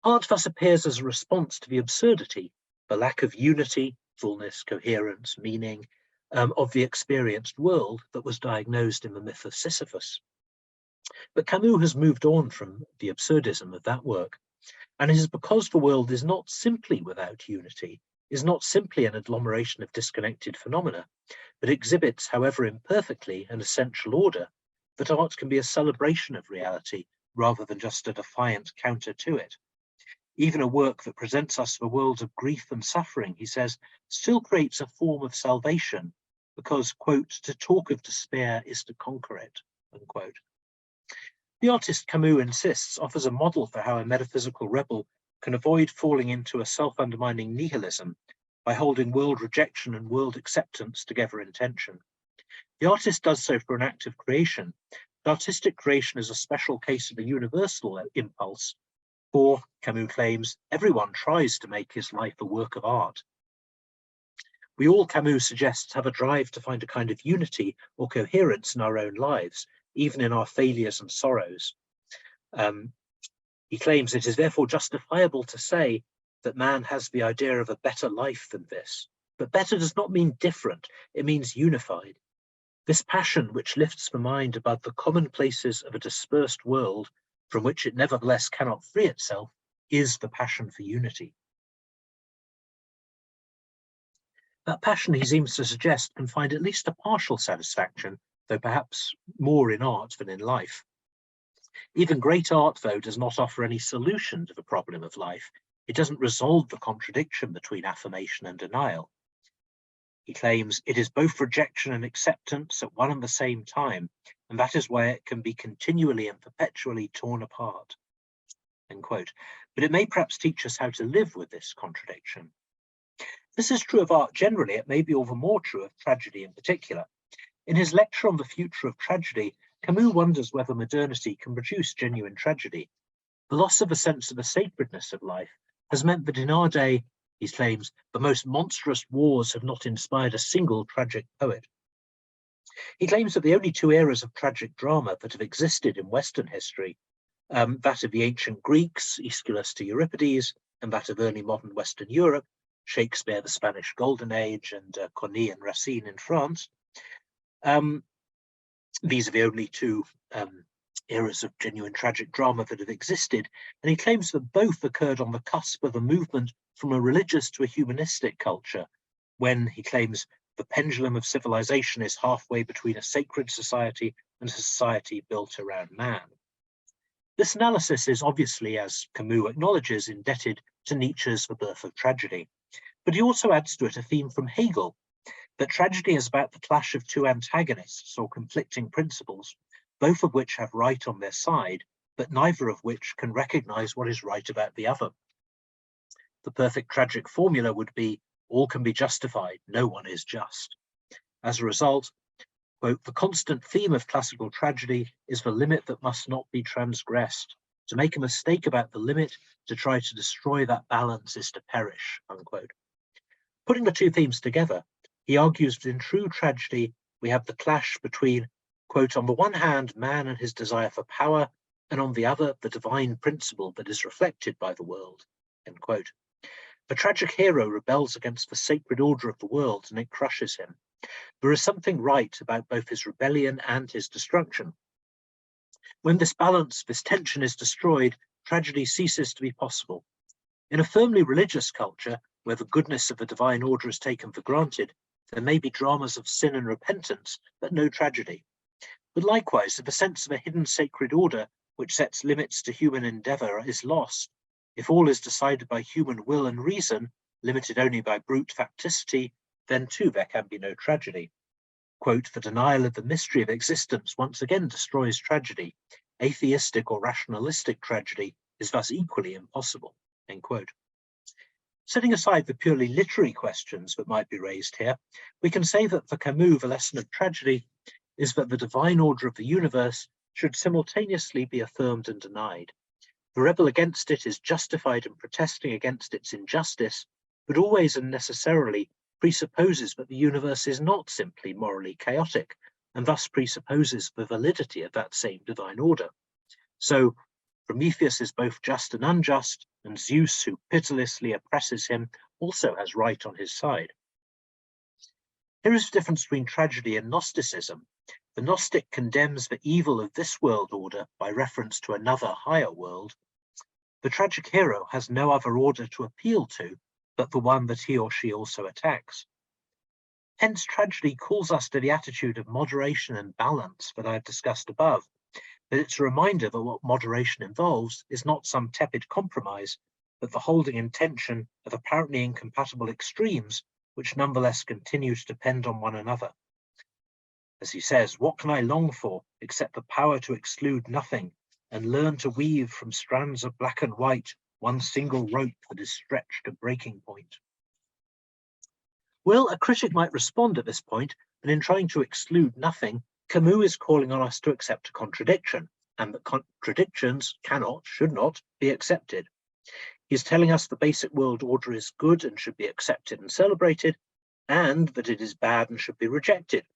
Art thus appears as a response to the absurdity, the lack of unity, fullness, coherence, meaning of the experienced world that was diagnosed in the myth of Sisyphus. But Camus has moved on from the absurdism of that work, and it is because the world is not simply without unity, is not simply an agglomeration of disconnected phenomena, but exhibits, however imperfectly, an essential order, that art can be a celebration of reality rather than just a defiant counter to it. Even a work that presents us the world of grief and suffering, he says, still creates a form of salvation because, quote, to talk of despair is to conquer it, unquote. The artist Camus insists offers a model for how a metaphysical rebel can avoid falling into a self-undermining nihilism by holding world rejection and world acceptance together in tension. The artist does so for an act of creation. But artistic creation is a special case of a universal impulse, for, Camus claims, everyone tries to make his life a work of art. We all, Camus suggests, have a drive to find a kind of unity or coherence in our own lives, even in our failures and sorrows. He claims it is therefore justifiable to say that man has the idea of a better life than this. But better does not mean different, it means unified. This passion which lifts the mind above the commonplaces of a dispersed world from which it nevertheless cannot free itself is the passion for unity. That passion, he seems to suggest, can find at least a partial satisfaction, though perhaps more in art than in life. Even great art, though, does not offer any solution to the problem of life. It doesn't resolve the contradiction between affirmation and denial. He claims it is both rejection and acceptance at one and the same time, and that is why it can be continually and perpetually torn apart. End quote. But it may perhaps teach us how to live with this contradiction. This is true of art generally. It may be all the more true of tragedy in particular. In his lecture on the future of tragedy, Camus wonders whether modernity can produce genuine tragedy. The loss of a sense of the sacredness of life has meant that in our day, he claims, the most monstrous wars have not inspired a single tragic poet. He claims that the only two eras of tragic drama that have existed in Western history, that of the ancient Greeks, Aeschylus to Euripides, and that of early modern Western Europe, Shakespeare, the Spanish Golden Age, and Corneille and Racine in France. These are the only two eras of genuine tragic drama that have existed, and he claims that both occurred on the cusp of a movement from a religious to a humanistic culture, when, he claims, the pendulum of civilization is halfway between a sacred society and a society built around man. This analysis is obviously, as Camus acknowledges, indebted to Nietzsche's The Birth of Tragedy, but he also adds to it a theme from Hegel, that tragedy is about the clash of two antagonists or conflicting principles, both of which have right on their side, but neither of which can recognize what is right about the other. The perfect tragic formula would be, all can be justified, no one is just. As a result, quote, the constant theme of classical tragedy is the limit that must not be transgressed. To make a mistake about the limit, to try to destroy that balance is to perish, unquote. Putting the two themes together, he argues that in true tragedy, we have the clash between, quote, on the one hand, man and his desire for power, and on the other, the divine principle that is reflected by the world, end quote. The tragic hero rebels against the sacred order of the world, and it crushes him. There is something right about both his rebellion and his destruction. When this balance, this tension is destroyed, tragedy ceases to be possible. In a firmly religious culture, where the goodness of the divine order is taken for granted, there may be dramas of sin and repentance, but no tragedy. But likewise, if a sense of a hidden sacred order, which sets limits to human endeavour, is lost, if all is decided by human will and reason, limited only by brute facticity, then too there can be no tragedy. Quote, the denial of the mystery of existence once again destroys tragedy. Atheistic or rationalistic tragedy is thus equally impossible, end quote. Setting aside the purely literary questions that might be raised here, we can say that for Camus, the lesson of tragedy is that the divine order of the universe should simultaneously be affirmed and denied. The rebel against it is justified in protesting against its injustice, but always and necessarily presupposes that the universe is not simply morally chaotic, and thus presupposes the validity of that same divine order. So Prometheus is both just and unjust, and Zeus, who pitilessly oppresses him, also has right on his side. Here is the difference between tragedy and Gnosticism. The Gnostic condemns the evil of this world order by reference to another higher world. The tragic hero has no other order to appeal to but the one that he or she also attacks. Hence, tragedy calls us to the attitude of moderation and balance that I have discussed above, but it's a reminder that what moderation involves is not some tepid compromise, but the holding in tension of apparently incompatible extremes, which nonetheless continue to depend on one another. As he says, what can I long for except the power to exclude nothing and learn to weave from strands of black and white one single rope that is stretched to breaking point? Well, a critic might respond at this point that in trying to exclude nothing, Camus is calling on us to accept a contradiction, and that contradictions cannot, should not, be accepted. He's telling us the basic world order is good and should be accepted and celebrated, and that it is bad and should be rejected.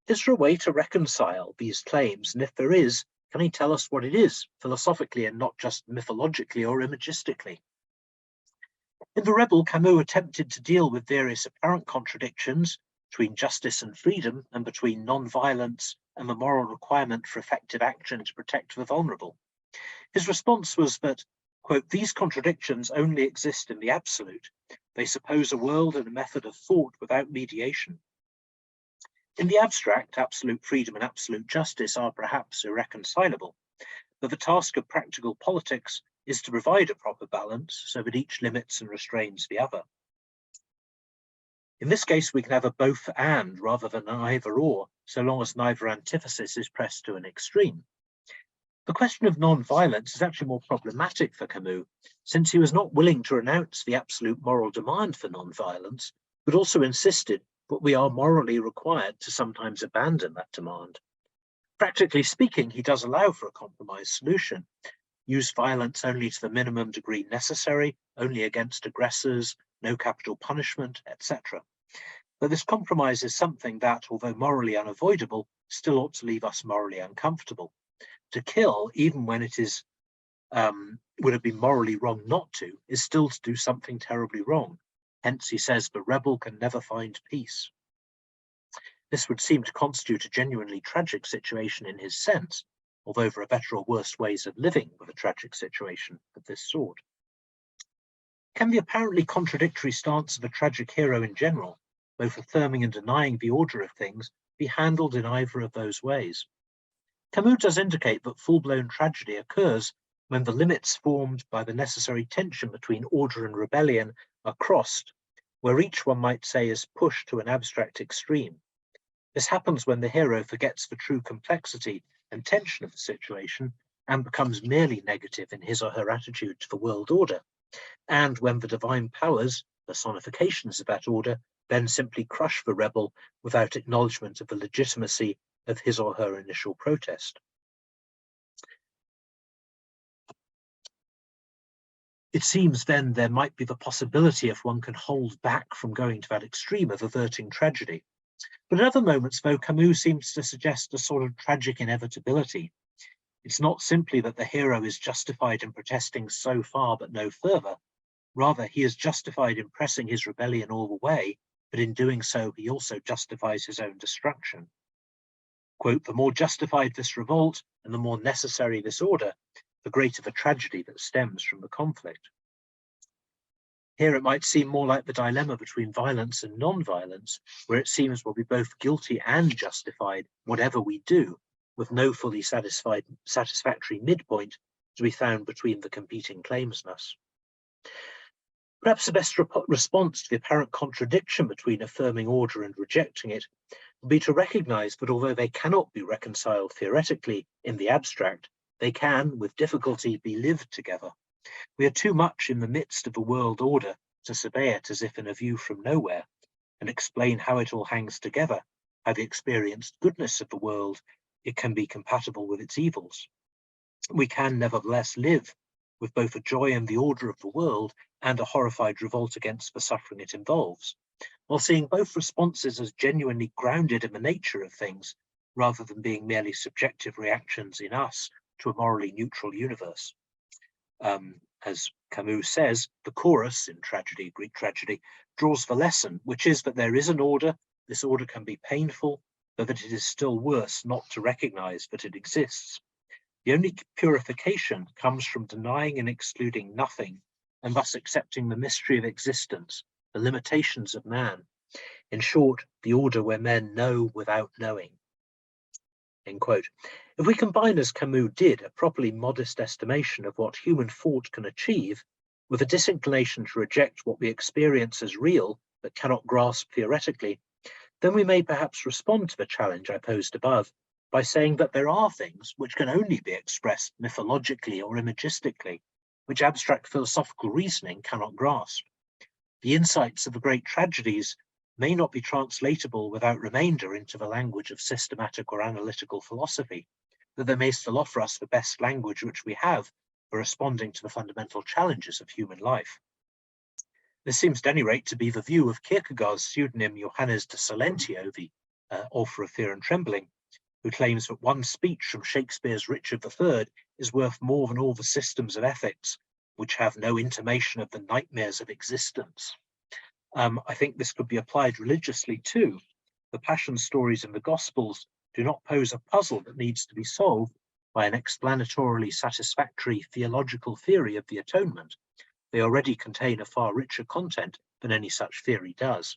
Is there a way to reconcile these claims, and if there is, can he tell us what it is, philosophically and not just mythologically or imagistically? In The Rebel, Camus attempted to deal with various apparent contradictions between justice and freedom, and between non-violence and the moral requirement for effective action to protect the vulnerable. His response was that, quote, these contradictions only exist in the absolute. They suppose a world and a method of thought without mediation. In the abstract, absolute freedom and absolute justice are perhaps irreconcilable, but the task of practical politics is to provide a proper balance so that each limits and restrains the other. In this case, we can have a both and rather than an either or, so long as neither antithesis is pressed to an extreme. The question of non-violence is actually more problematic for Camus, since he was not willing to renounce the absolute moral demand for non-violence, but also insisted that we are morally required to sometimes abandon that demand. Practically speaking, he does allow for a compromise solution. Use violence only to the minimum degree necessary, only against aggressors, no capital punishment, etc. But this compromise is something that, although morally unavoidable, still ought to leave us morally uncomfortable. To kill, even when it is would have been morally wrong not to, is still to do something terribly wrong. Hence, he says, the rebel can never find peace. This would seem to constitute a genuinely tragic situation in his sense, although there are better or worse ways of living with a tragic situation of this sort. Can the apparently contradictory stance of a tragic hero in general, both affirming and denying the order of things, be handled in either of those ways? Camus does indicate that full-blown tragedy occurs when the limits formed by the necessary tension between order and rebellion are crossed, where each, one might say, is pushed to an abstract extreme. This happens when the hero forgets the true complexity and tension of the situation and becomes merely negative in his or her attitude to the world order, and when the divine powers, personifications of that order, then simply crush the rebel without acknowledgement of the legitimacy of his or her initial protest. It seems then there might be the possibility, if one can hold back from going to that extreme, of averting tragedy. But at other moments, though, Camus seems to suggest a sort of tragic inevitability. It's not simply that the hero is justified in protesting so far but no further. Rather, he is justified in pressing his rebellion all the way, but in doing so, he also justifies his own destruction. Quote, the more justified this revolt and the more necessary this order, the greater the tragedy that stems from the conflict. Here it might seem more like the dilemma between violence and non-violence, where it seems we'll be both guilty and justified whatever we do, with no fully satisfactory midpoint to be found between the competing claims thus. Perhaps the best response to the apparent contradiction between affirming order and rejecting it would be to recognize that although they cannot be reconciled theoretically in the abstract, they can, with difficulty, be lived together. We are too much in the midst of a world order to survey it as if in a view from nowhere, and explain how it all hangs together, how the experienced goodness of the world it can be compatible with its evils. We can nevertheless live with both a joy in the order of the world and a horrified revolt against the suffering it involves, while seeing both responses as genuinely grounded in the nature of things, rather than being merely subjective reactions in us to a morally neutral universe. As Camus says, the chorus in tragedy, Greek tragedy, draws the lesson, which is that there is an order. This order can be painful, but that it is still worse not to recognize that it exists. The only purification comes from denying and excluding nothing, and thus accepting the mystery of existence, the limitations of man. In short, the order where men know without knowing. End quote. If we combine, as Camus did, a properly modest estimation of what human thought can achieve, with a disinclination to reject what we experience as real but cannot grasp theoretically, then we may perhaps respond to the challenge I posed above by saying that there are things which can only be expressed mythologically or imagistically, which abstract philosophical reasoning cannot grasp. The insights of the great tragedies may not be translatable without remainder into the language of systematic or analytical philosophy, but they may still offer us the best language which we have for responding to the fundamental challenges of human life. This seems at any rate to be the view of Kierkegaard's pseudonym Johannes de Silentio, the author of Fear and Trembling, who claims that one speech from Shakespeare's Richard III is worth more than all the systems of ethics, which have no intimation of the nightmares of existence. I think this could be applied religiously too. The passion stories in the Gospels do not pose a puzzle that needs to be solved by an explanatorily satisfactory theological theory of the atonement. They already contain a far richer content than any such theory does.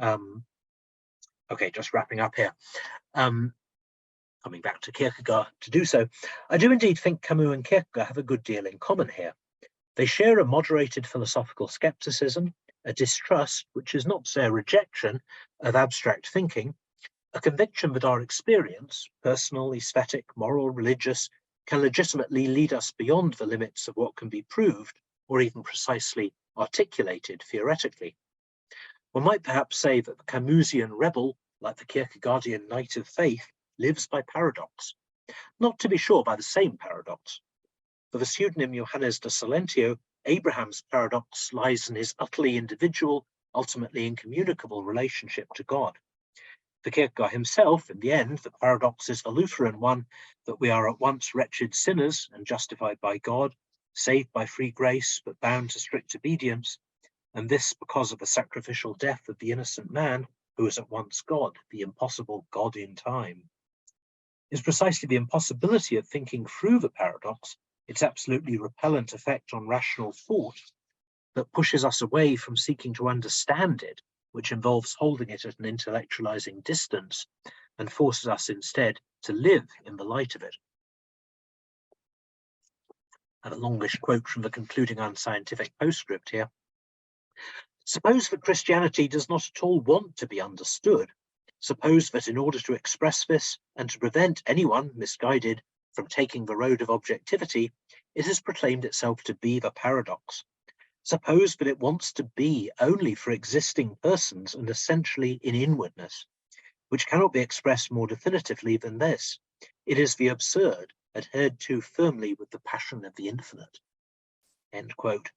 Okay, just wrapping up here. Coming back to Kierkegaard to do so, I do indeed think Camus and Kierkegaard have a good deal in common here. They share a moderated philosophical skepticism, a distrust, which is not to say a rejection, of abstract thinking, a conviction that our experience, personal, aesthetic, moral, religious, can legitimately lead us beyond the limits of what can be proved or even precisely articulated theoretically. One might perhaps say that the Camusian rebel, like the Kierkegaardian knight of faith, lives by paradox, not to be sure by the same paradox. For the pseudonym Johannes de Silentio, Abraham's paradox lies in his utterly individual, ultimately incommunicable relationship to God. For Kierkegaard himself, in the end, the paradox is the Lutheran one, that we are at once wretched sinners and justified by God, saved by free grace but bound to strict obedience, and this because of the sacrificial death of the innocent man, who is at once God, the impossible God in time. It is precisely the impossibility of thinking through the paradox, its absolutely repellent effect on rational thought, that pushes us away from seeking to understand it, which involves holding it at an intellectualizing distance, and forces us instead to live in the light of it. And a longish quote from the concluding unscientific postscript here. Suppose that Christianity does not at all want to be understood. Suppose that in order to express this and to prevent anyone misguided from taking the road of objectivity, it has proclaimed itself to be the paradox. Suppose that it wants to be only for existing persons and essentially in inwardness, which cannot be expressed more definitively than this. It is the absurd, adhered to firmly with the passion of the infinite. End quote.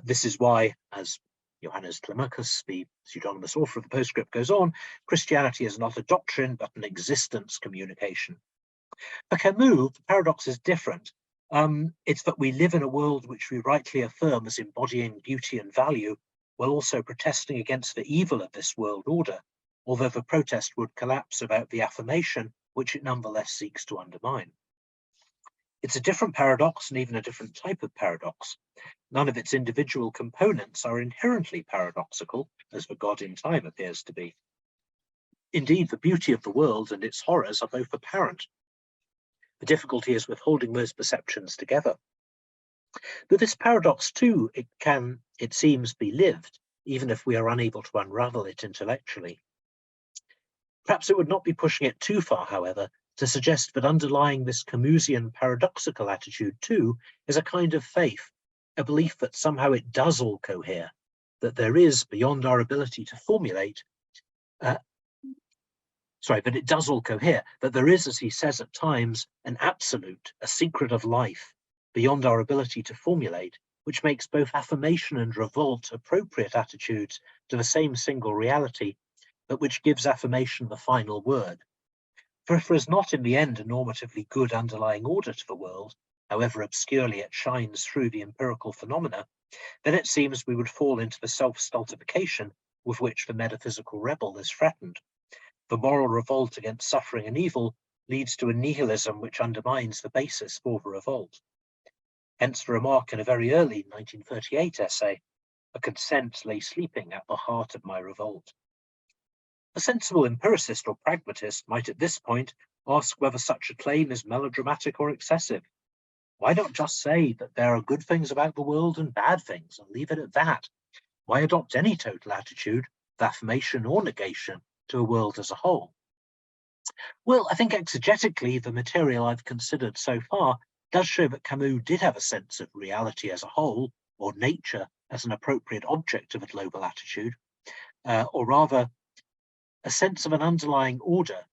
This is why, as Johannes Climacus, the pseudonymous author of the postscript, goes on, Christianity is not a doctrine, but an existence communication. For Camus, the paradox is different. It's that we live in a world which we rightly affirm as embodying beauty and value, while also protesting against the evil of this world order, although the protest would collapse about the affirmation which it nonetheless seeks to undermine. It's a different paradox and even a different type of paradox. None of its individual components are inherently paradoxical, as the God in time appears to be. Indeed, the beauty of the world and its horrors are both apparent. The difficulty is with holding those perceptions together. But this paradox too, it seems, be lived, even if we are unable to unravel it intellectually. Perhaps it would not be pushing it too far, however, to suggest that underlying this Camusian paradoxical attitude too is a kind of faith, a belief that somehow it does all cohere, that there is, beyond our ability to formulate, that it does all cohere, that there is, as he says at times, an absolute, a secret of life, beyond our ability to formulate, which makes both affirmation and revolt appropriate attitudes to the same single reality, but which gives affirmation the final word. For if there is not in the end a normatively good underlying order to the world, however obscurely it shines through the empirical phenomena, then it seems we would fall into the self-stultification with which the metaphysical rebel is threatened. The moral revolt against suffering and evil leads to a nihilism which undermines the basis for the revolt. Hence the remark in a very early 1938 essay, "A consent lay sleeping at the heart of my revolt." A sensible empiricist or pragmatist might at this point ask whether such a claim is melodramatic or excessive. Why not just say that there are good things about the world and bad things and leave it at that? Why adopt any total attitude, of affirmation or negation, to a world as a whole? Well, I think exegetically, the material I've considered so far does show that Camus did have a sense of reality as a whole, or nature as an appropriate object of a global attitude, or rather, a sense of an underlying order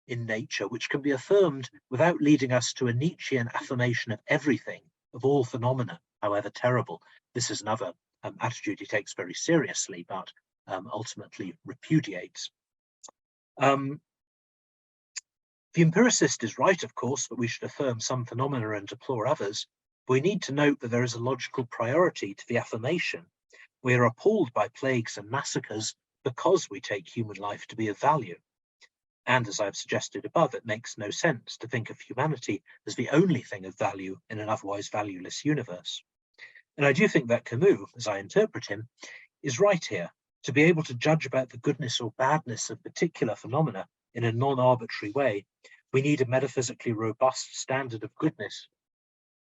in nature which can be affirmed without leading us to a Nietzschean affirmation of everything, of all phenomena, however terrible. This is another attitude he takes very seriously, but ultimately repudiates. The empiricist is right, of course, that we should affirm some phenomena and deplore others, but we need to note that there is a logical priority to the affirmation. We are appalled by plagues and massacres because we take human life to be of value. And as I've suggested above, it makes no sense to think of humanity as the only thing of value in an otherwise valueless universe. And I do think that Camus, as I interpret him, is right here. To be able to judge about the goodness or badness of particular phenomena in a non-arbitrary way, we need a metaphysically robust standard of goodness,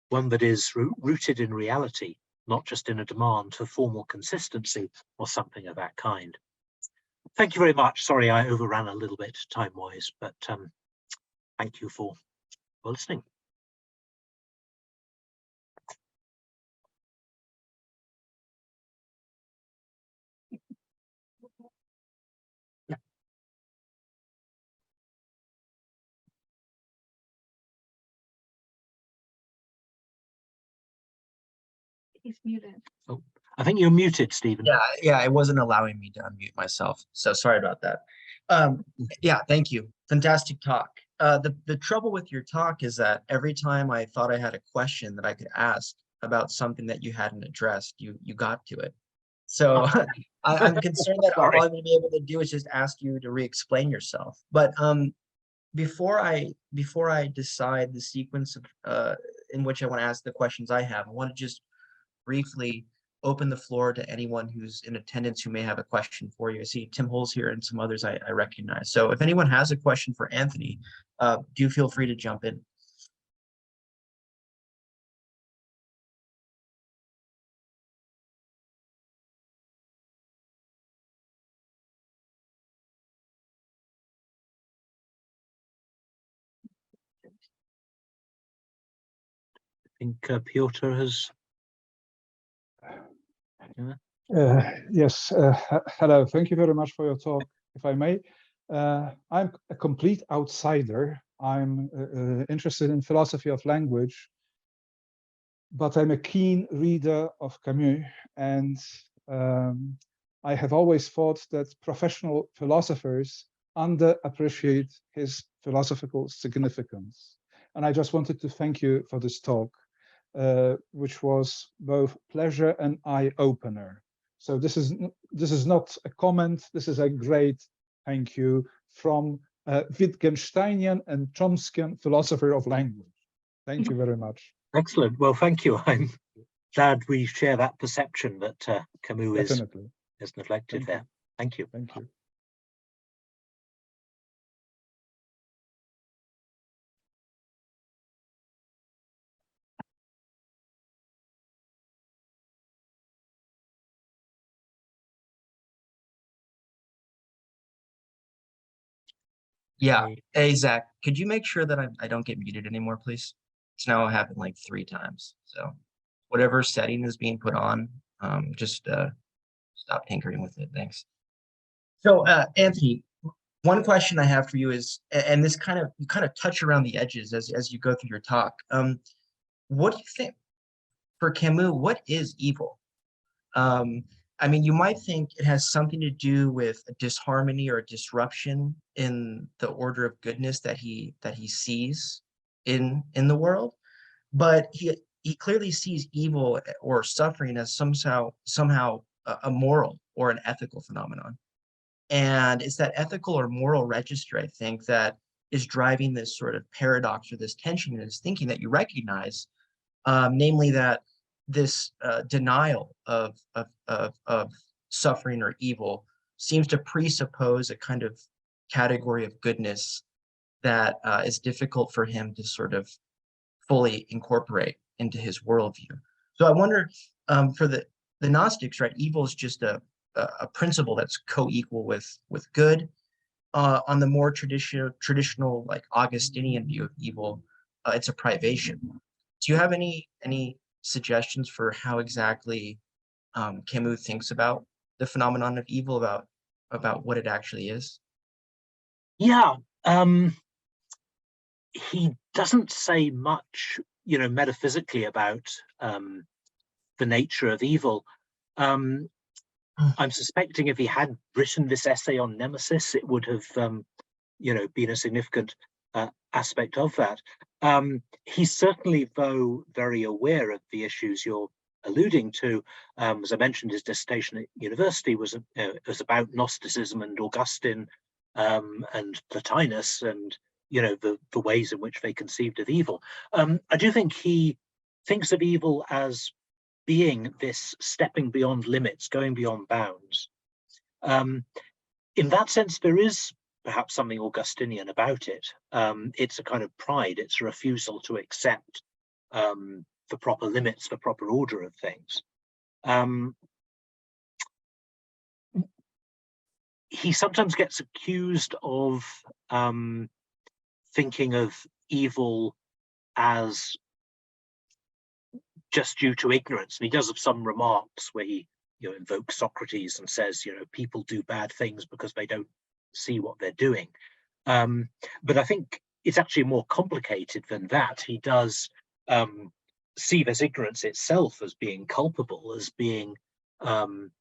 one that is rooted in reality, not just in a demand for formal consistency or something of that kind. Thank you very much. Sorry, I overran a little bit time-wise, but thank you for listening. Yeah. He's muted. Oh, I think you're muted, Stephen. Yeah, it wasn't allowing me to unmute myself. So sorry about that. Yeah, thank you. Fantastic talk. The trouble with your talk is that every time I thought I had a question that I could ask about something that you hadn't addressed, you got to it. So I'm concerned that all I'm going to be able to do is just ask you to re-explain yourself. But before I decide the sequence of in which I want to ask the questions I have, I want to just briefly open the floor to anyone who's in attendance who may have a question for you. I see Tim Hole's here and some others I recognize. So if anyone has a question for Anthony, do feel free to jump in. I think Piotr has. Yes, hello. Thank you very much for your talk, if I may. I'm a complete outsider. I'm interested in philosophy of language, but I'm a keen reader of Camus, and I have always thought that professional philosophers underappreciate his philosophical significance. And I just wanted to thank you for this talk, which was both pleasure and eye-opener. So this is not a comment. This is a great thank you from a Wittgensteinian and Chomskyan philosopher of language. Thank you very much. Excellent. Well, thank you. I'm glad we share that perception that Camus is neglected there. Thank you. Thank you. Yeah. Hey, Zach, could you make sure that I don't get muted anymore, please? It's now happened like 3 times. So whatever setting is being put on, just stop tinkering with it. Thanks. So Anthony, one question I have for you is, and this you kind of touch around the edges as you go through your talk. what do you think, for Camus, what is evil? I mean, you might think it has something to do with a disharmony or a disruption in the order of goodness that he sees in the world, but he clearly sees evil or suffering as somehow a moral or an ethical phenomenon. And it's that ethical or moral register, I think, that is driving this sort of paradox or this tension in his thinking that you recognize, namely that this denial of suffering or evil seems to presuppose a kind of category of goodness that is difficult for him to sort of fully incorporate into his worldview. So I wonder, for the Gnostics, right, evil is just a principle that's co-equal with good. On the more traditional like Augustinian view of evil, it's a privation. Do you have any suggestions for how exactly Camus thinks about the phenomenon of evil, about what it actually is? Yeah, he doesn't say much, metaphysically about the nature of evil. I'm suspecting if he had written this essay on Nemesis, it would have, been a significant aspect of that. He's certainly, though, very aware of the issues you're alluding to. As I mentioned, his dissertation at university was about Gnosticism and Augustine and Plotinus, and the ways in which they conceived of evil. I do think he thinks of evil as being this stepping beyond limits, going beyond bounds. In that sense, there is perhaps something Augustinian about it. It's a kind of pride, it's a refusal to accept the proper limits, the proper order of things. He sometimes gets accused of thinking of evil as just due to ignorance, and he does have some remarks where he invokes Socrates and says, people do bad things because they don't see what they're doing. But I think it's actually more complicated than that. He does see this ignorance itself as being culpable, as being due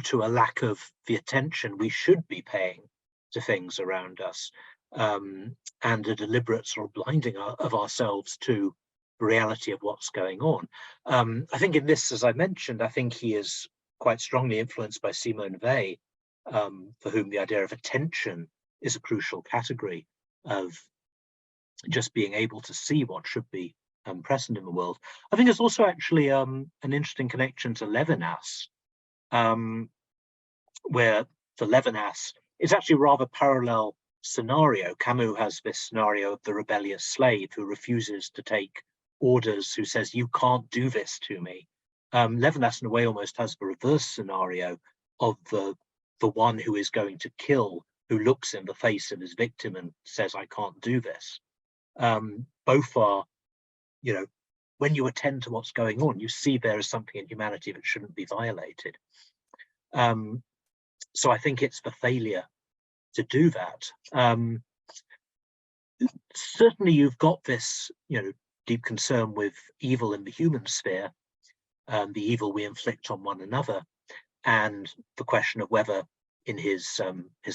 to a lack of the attention we should be paying to things around us, and a deliberate sort of blinding of ourselves to the reality of what's going on. I think in this, as I mentioned, I think he is quite strongly influenced by Simone Weil, for whom the idea of attention is a crucial category of just being able to see what should be present in the world. I think there's also actually an interesting connection to Levinas, where for Levinas, it's actually a rather parallel scenario. Camus has this scenario of the rebellious slave who refuses to take orders, who says, you can't do this to me. Levinas in a way almost has the reverse scenario of the one who is going to kill, who looks in the face of his victim and says, I can't do this. Both are, when you attend to what's going on, you see there is something in humanity that shouldn't be violated. So I think it's the failure to do that. Certainly you've got this, deep concern with evil in the human sphere, the evil we inflict on one another, and the question of whether in his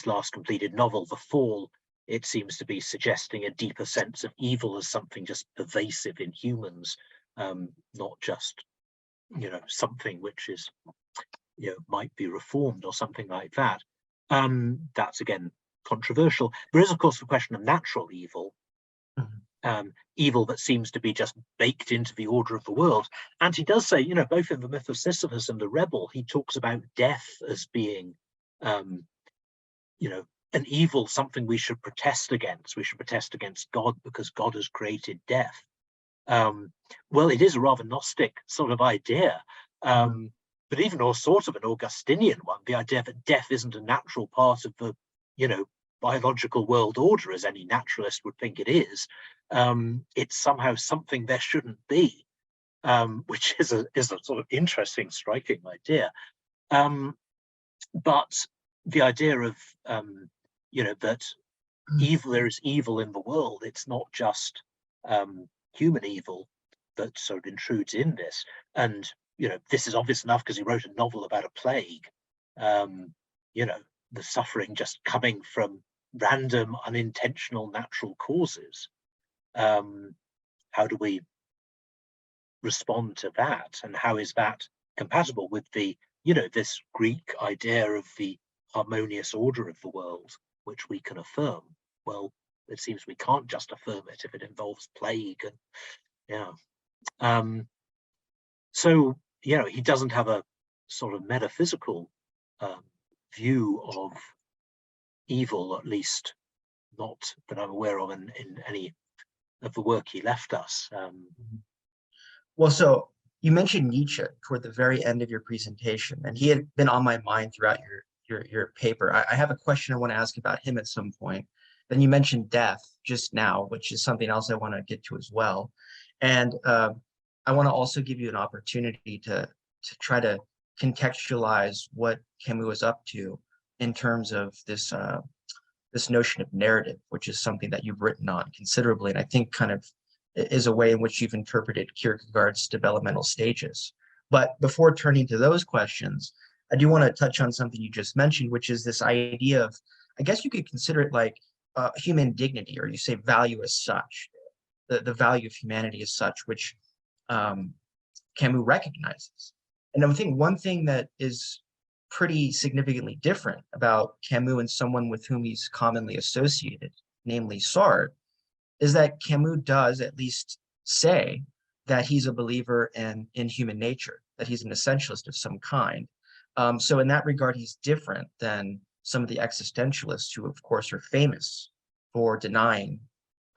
last completed novel, The Fall, it seems to be suggesting a deeper sense of evil as something just pervasive in humans, not just, something which is, might be reformed or something like that. That's again controversial. There is, of course, the question of natural evil, evil that seems to be just baked into the order of the world. And he does say, both in the myth of Sisyphus and the Rebel, he talks about death as being, an evil, something we should protest against. We should protest against God because God has created death. Well, it is a rather Gnostic sort of idea, but even all sort of an Augustinian one, the idea that death isn't a natural part of the, biological world order, as any naturalist would think it is. It's somehow something there shouldn't be, which is a sort of interesting, striking idea. But the idea of, that evil, there is evil in the world. It's not just a human evil that sort of intrudes in this. And, you know, this is obvious enough because he wrote a novel about a plague. You know, the suffering just coming from random, unintentional natural causes. How do we respond to that? And how is that compatible with the, you know, this Greek idea of the harmonious order of the world, which we can affirm? Well, it seems we can't just affirm it if it involves plague. And yeah. So, you know, he doesn't have a sort of metaphysical view of evil, at least not that I'm aware of in any of the work he left us. Well, so you mentioned Nietzsche toward the very end of your presentation, and he had been on my mind throughout your paper. I have a question I want to ask about him at some point. Then you mentioned death just now, which is something else I want to get to as well. And I want to also give you an opportunity to try to contextualize what Camus was up to in terms of this this notion of narrative, which is something that you've written on considerably, and I think kind of is a way in which you've interpreted Kierkegaard's developmental stages. But before turning to those questions, I do want to touch on something you just mentioned, which is this idea of, I guess you could consider it like human dignity, or you say value as such, the value of humanity as such, which Camus recognizes. And I think one thing that is pretty significantly different about Camus and someone with whom he's commonly associated, namely Sartre, is that Camus does at least say that he's a believer in human nature, that he's an essentialist of some kind. So in that regard, he's different than some of the existentialists who, of course, are famous for denying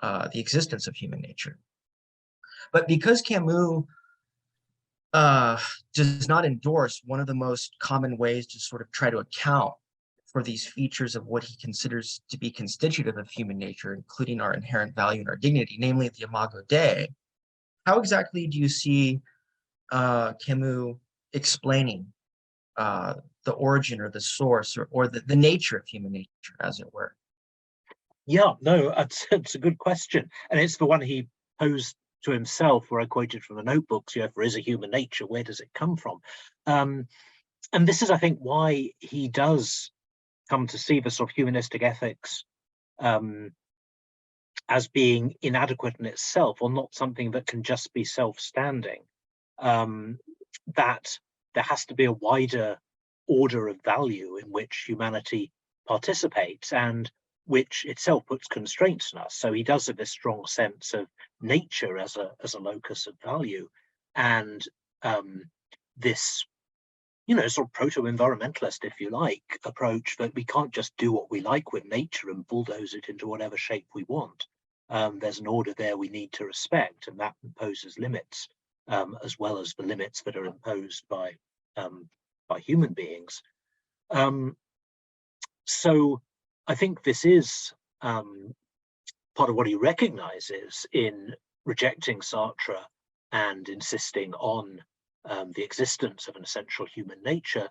the existence of human nature. But because Camus does not endorse one of the most common ways to sort of try to account for these features of what he considers to be constitutive of human nature, including our inherent value and our dignity, namely the imago Dei, how exactly do you see Camus explaining the origin or the source or the nature of human nature, as it were? Yeah, no, it's a good question. And it's the one he posed to himself, where I quoted from the notebooks, you know, if there is a human nature, where does it come from? And this is, I think, why he does come to see the sort of humanistic ethics as being inadequate in itself, or not something that can just be self-standing, that there has to be a wider order of value in which humanity participates, and which itself puts constraints on us. So he does have this strong sense of nature as a locus of value, and this, you know, sort of proto-environmentalist, if you like, approach that we can't just do what we like with nature and bulldoze it into whatever shape we want. There's an order there we need to respect, and that imposes limits, as well as the limits that are imposed by human beings. So I think this is part of what he recognizes in rejecting Sartre and insisting on the existence of an essential human nature.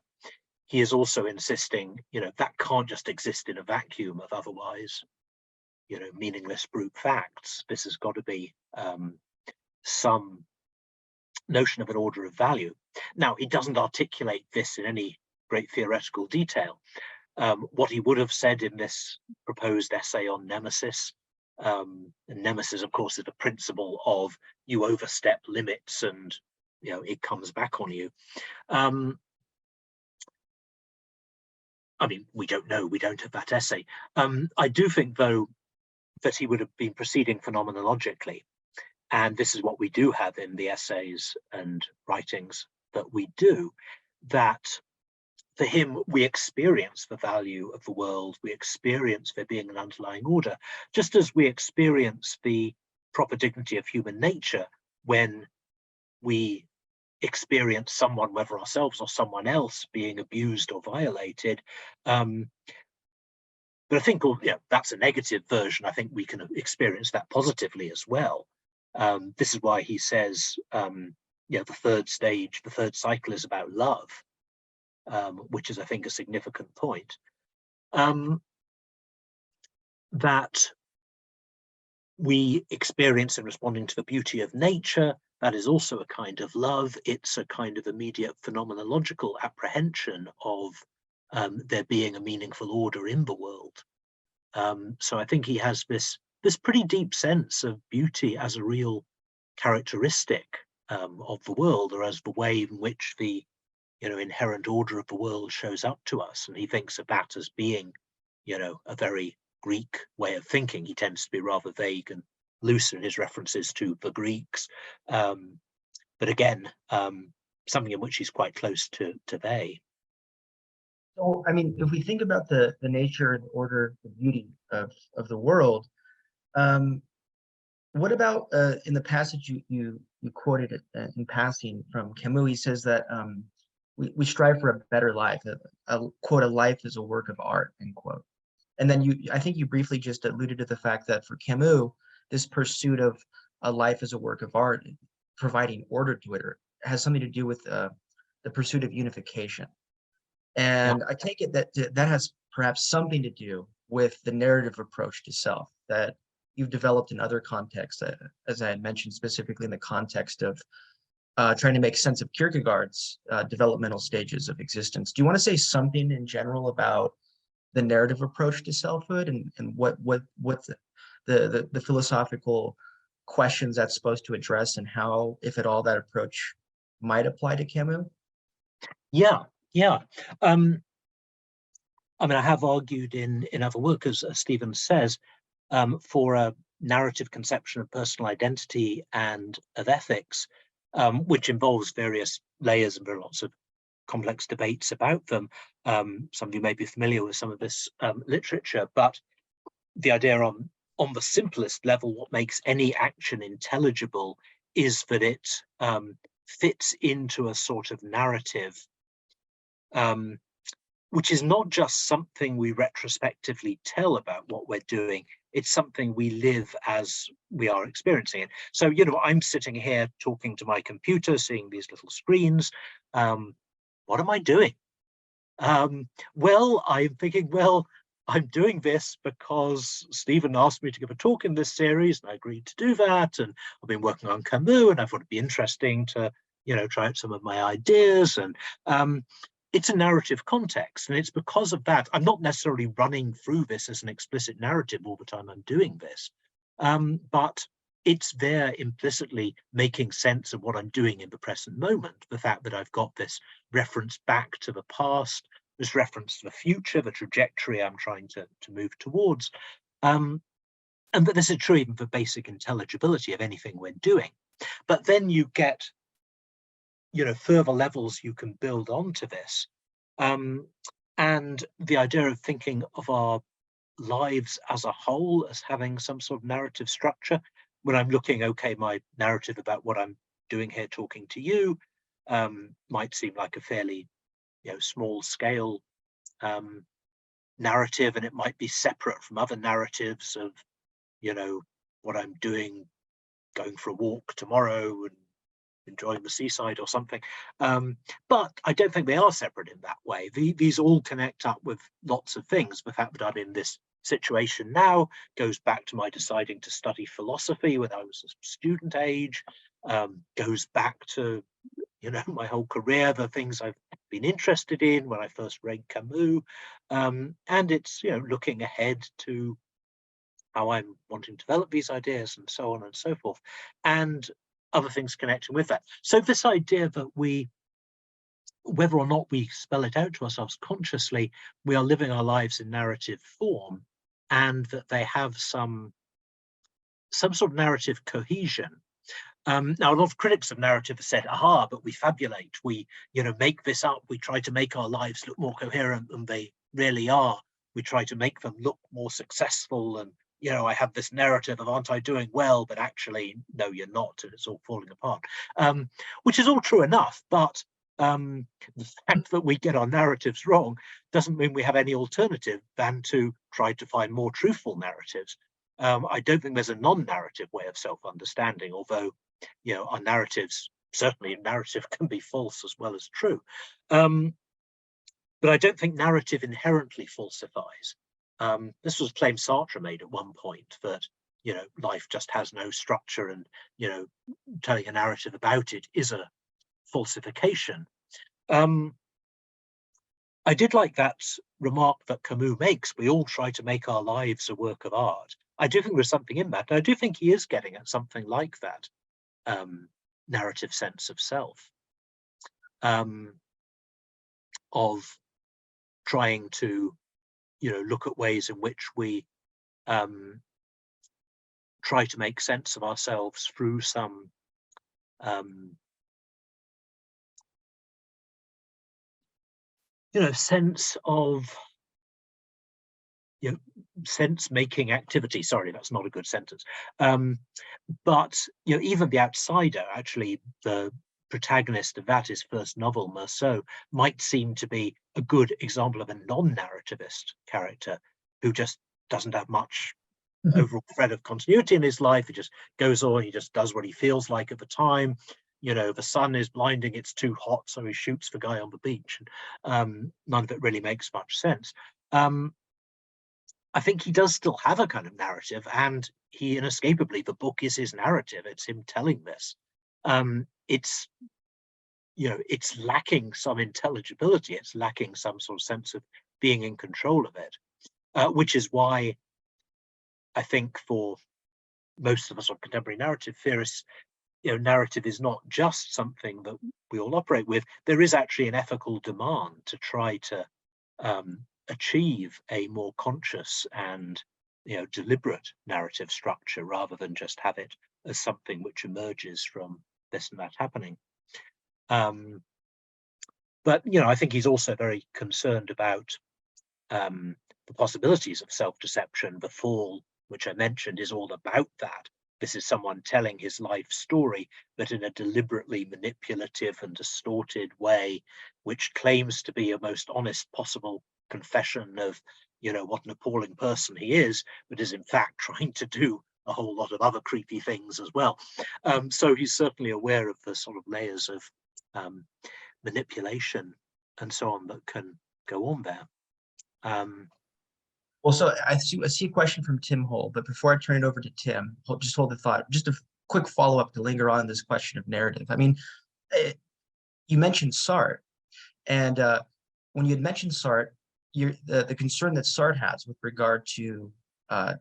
He is also insisting, you know, that can't just exist in a vacuum of otherwise, you know, meaningless brute facts. This has got to be some notion of an order of value. Now, he doesn't articulate this in any great theoretical detail. What he would have said in this proposed essay on nemesis, and nemesis, of course, is the principle of you overstep limits and, you know, it comes back on you. I mean, we don't know, we don't have that essay. I do think, though, that he would have been proceeding phenomenologically. And this is what we do have in the essays and writings that we do, that for him, we experience the value of the world, we experience there being an underlying order, just as we experience the proper dignity of human nature when we experience someone, whether ourselves or someone else, being abused or violated. But I think, yeah, that's a negative version. I think we can experience that positively as well. This is why he says, yeah, the third stage, the third cycle is about love, which is, I think, a significant point. That we experience in responding to the beauty of nature. That is also a kind of love. It's a kind of immediate phenomenological apprehension of there being a meaningful order in the world. So I think he has this pretty deep sense of beauty as a real characteristic of the world, or as the way in which the inherent order of the world shows up to us. And he thinks of that as being, a very Greek way of thinking. He tends to be rather vague and loose in his references to the Greeks, but again, something in which he's quite close to they. So, I mean, if we think about the nature, the order, the beauty of the world, what about in the passage you quoted in passing from Camus? He says that we strive for a better life. Quote, a life is a work of art, end quote. And then I think you briefly just alluded to the fact that for Camus, this pursuit of a life as a work of art, providing order to it, has something to do with the pursuit of unification. And I take it that that has perhaps something to do with the narrative approach to self that you've developed in other contexts, as I had mentioned, specifically in the context of trying to make sense of Kierkegaard's developmental stages of existence. Do you want to say something in general about the narrative approach to selfhood and what the philosophical questions that's supposed to address, and how, if at all, that approach might apply to Camus? Yeah. I mean, I have argued in other work, as Stephen says, for a narrative conception of personal identity and of ethics, which involves various layers and very lots of complex debates about them. Some of you may be familiar with some of this literature, but the idea on the simplest level, what makes any action intelligible is that it fits into a sort of narrative, which is not just something we retrospectively tell about what we're doing. It's something we live as we are experiencing it. So, I'm sitting here talking to my computer, seeing these little screens. What am I doing? Well, I'm thinking, I'm doing this because Stephen asked me to give a talk in this series, and I agreed to do that. And I've been working on Camus, and I thought it'd be interesting to, try out some of my ideas. And it's a narrative context, and it's because of that. I'm not necessarily running through this as an explicit narrative all the time I'm doing this, but it's there implicitly making sense of what I'm doing in the present moment. The fact that I've got this reference back to the past, this reference to the future, the trajectory I'm trying to move towards, and that this is true even for basic intelligibility of anything we're doing. But then you get further levels you can build onto this. And the idea of thinking of our lives as a whole as having some sort of narrative structure. When I'm looking, okay, my narrative about what I'm doing here talking to you might seem like a fairly small scale narrative, and it might be separate from other narratives of what I'm doing, going for a walk tomorrow and enjoying the seaside or something, but I don't think they are separate in that way. These all connect up with lots of things. The fact that I'm in this situation now goes back to my deciding to study philosophy when I was a student age, goes back to my whole career, the things I've been interested in when I first read Camus, and it's looking ahead to how I'm wanting to develop these ideas and so on and so forth, and other things connecting with that. So this idea that whether or not we spell it out to ourselves consciously, we are living our lives in narrative form, and that they have some sort of narrative cohesion. Now, a lot of critics of narrative have said, aha, but we fabulate, we make this up, we try to make our lives look more coherent than they really are, we try to make them look more successful, and I have this narrative of aren't I doing well, but actually no, you're not, and it's all falling apart, which is all true enough, but the fact that we get our narratives wrong doesn't mean we have any alternative than to try to find more truthful narratives. I don't think there's a non-narrative way of self-understanding, although our narratives, certainly narrative can be false as well as true, but I don't think narrative inherently falsifies. This was a claim Sartre made at one point, that you know, life just has no structure, and, you know, telling a narrative about it is a falsification. I did like that remark that Camus makes: we all try to make our lives a work of art. I do think there's something in that. And I do think he is getting at something like that narrative sense of self, of trying to, you know, look at ways in which we try to make sense of ourselves through some you know, sense of, you know, sense making activity. Sorry, that's not a good sentence. But, you know, even the outsider, actually the protagonist of that, his first novel, Meursault, might seem to be a good example of a non-narrativist character who just doesn't have much overall thread of continuity in his life. He just goes on, he just does what he feels like at the time. You know, the sun is blinding, it's too hot, so he shoots the guy on the beach. None of it really makes much sense. I think he does still have a kind of narrative, and he inescapably, the book is his narrative. It's him telling this. It's, you know, it's lacking some intelligibility. It's lacking some sort of sense of being in control of it, which is why I think for most of us, or contemporary narrative theorists, you know, narrative is not just something that we all operate with. There is actually an ethical demand to try to achieve a more conscious and, you know, deliberate narrative structure, rather than just have it as something which emerges from this and that happening. But, you know, I think he's also very concerned about the possibilities of self-deception. The Fall, which I mentioned, is all about that. This is someone telling his life story, but in a deliberately manipulative and distorted way, which claims to be a most honest possible confession of, you know, what an appalling person he is, but is in fact trying to do a whole lot of other creepy things as well. So he's certainly aware of the sort of layers of manipulation and so on that can go on there. Well, so I see a question from Tim Hole, but before I turn it over to Tim, just hold the thought. Just a quick follow-up to linger on this question of narrative. I mean, you mentioned Sartre, and when you had mentioned Sartre, the concern that Sartre has with regard to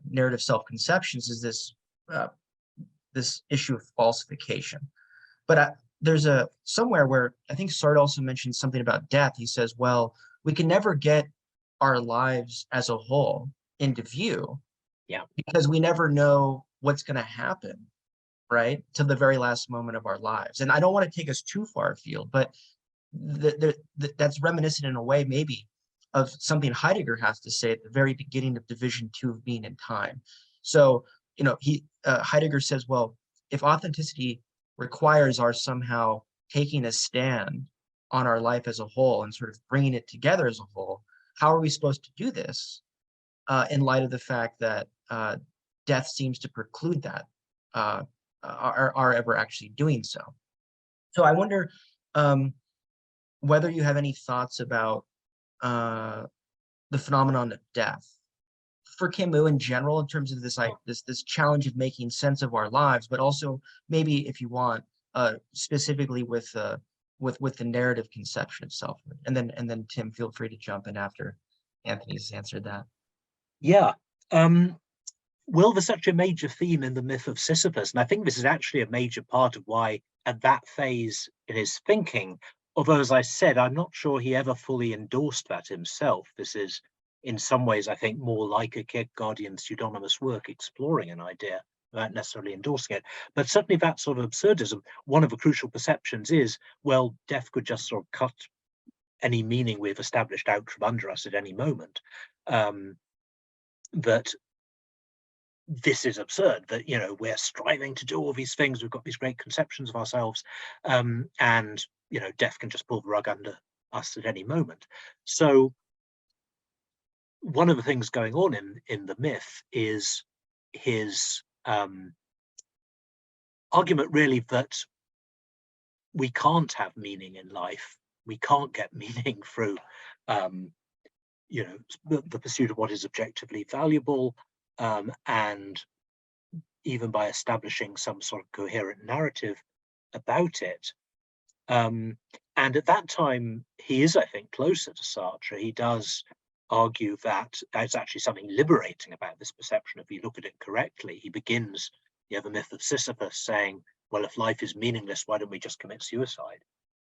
narrative self-conceptions is this this issue of falsification. But there's somewhere where I think Sartre also mentioned something about death. He says, well, we can never get our lives as a whole into view, because we never know what's going to happen, right, till the very last moment of our lives. And I don't want to take us too far afield, but that's reminiscent in a way maybe of something Heidegger has to say at the very beginning of Division 2 of Being and Time. So, you know, Heidegger says, well, if authenticity requires our somehow taking a stand on our life as a whole and sort of bringing it together as a whole, how are we supposed to do this in light of the fact that death seems to preclude that, are ever actually doing so? So I wonder whether you have any thoughts about the phenomenon of death for Camus in general, in terms of this challenge of making sense of our lives, but also maybe, if you want, specifically with the narrative conception of selfhood. And then Tim, feel free to jump in after Anthony's answered that. Yeah. Well, there's such a major theme in the myth of Sisyphus, and I think this is actually a major part of why, at that phase in his thinking, although, as I said, I'm not sure he ever fully endorsed that himself. This is, in some ways, I think, more like a Kierkegaardian pseudonymous work exploring an idea without necessarily endorsing it. But certainly that sort of absurdism, one of the crucial perceptions is, well, death could just sort of cut any meaning we've established out from under us at any moment. That this is absurd, that, you know, we're striving to do all these things, we've got these great conceptions of ourselves, and, you know, death can just pull the rug under us at any moment. So one of the things going on in the myth is his argument, really, that we can't have meaning in life. We can't get meaning through, you know, the pursuit of what is objectively valuable, and even by establishing some sort of coherent narrative about it. And at that time, he is, I think, closer to Sartre. He does argue that there's actually something liberating about this perception if you look at it correctly. He begins, you have the myth of Sisyphus saying, well, if life is meaningless, why don't we just commit suicide?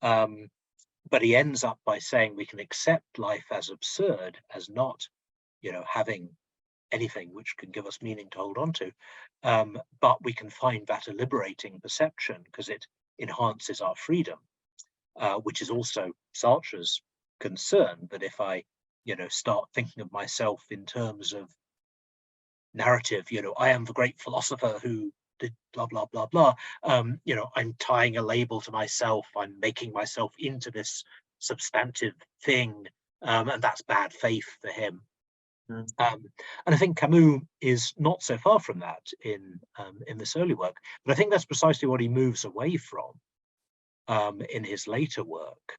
But he ends up by saying we can accept life as absurd, as not, having anything which can give us meaning to hold on to. But we can find that a liberating perception because it enhances our freedom, which is also Sartre's concern, that if I, start thinking of myself in terms of narrative, I am the great philosopher who did blah, blah, blah, blah, I'm tying a label to myself, I'm making myself into this substantive thing, and that's bad faith for him. And I think Camus is not so far from that in this early work, but I think that's precisely what he moves away from in his later work.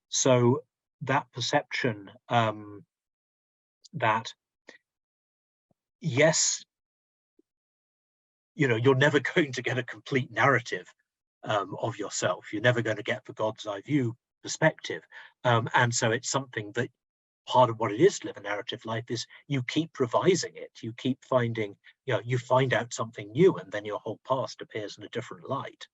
So that perception that, yes, you're never going to get a complete narrative of yourself. You're never going to get the God's eye view perspective. And so it's something that part of what it is to live a narrative life is you keep revising it. You keep finding, you find out something new and then your whole past appears in a different light.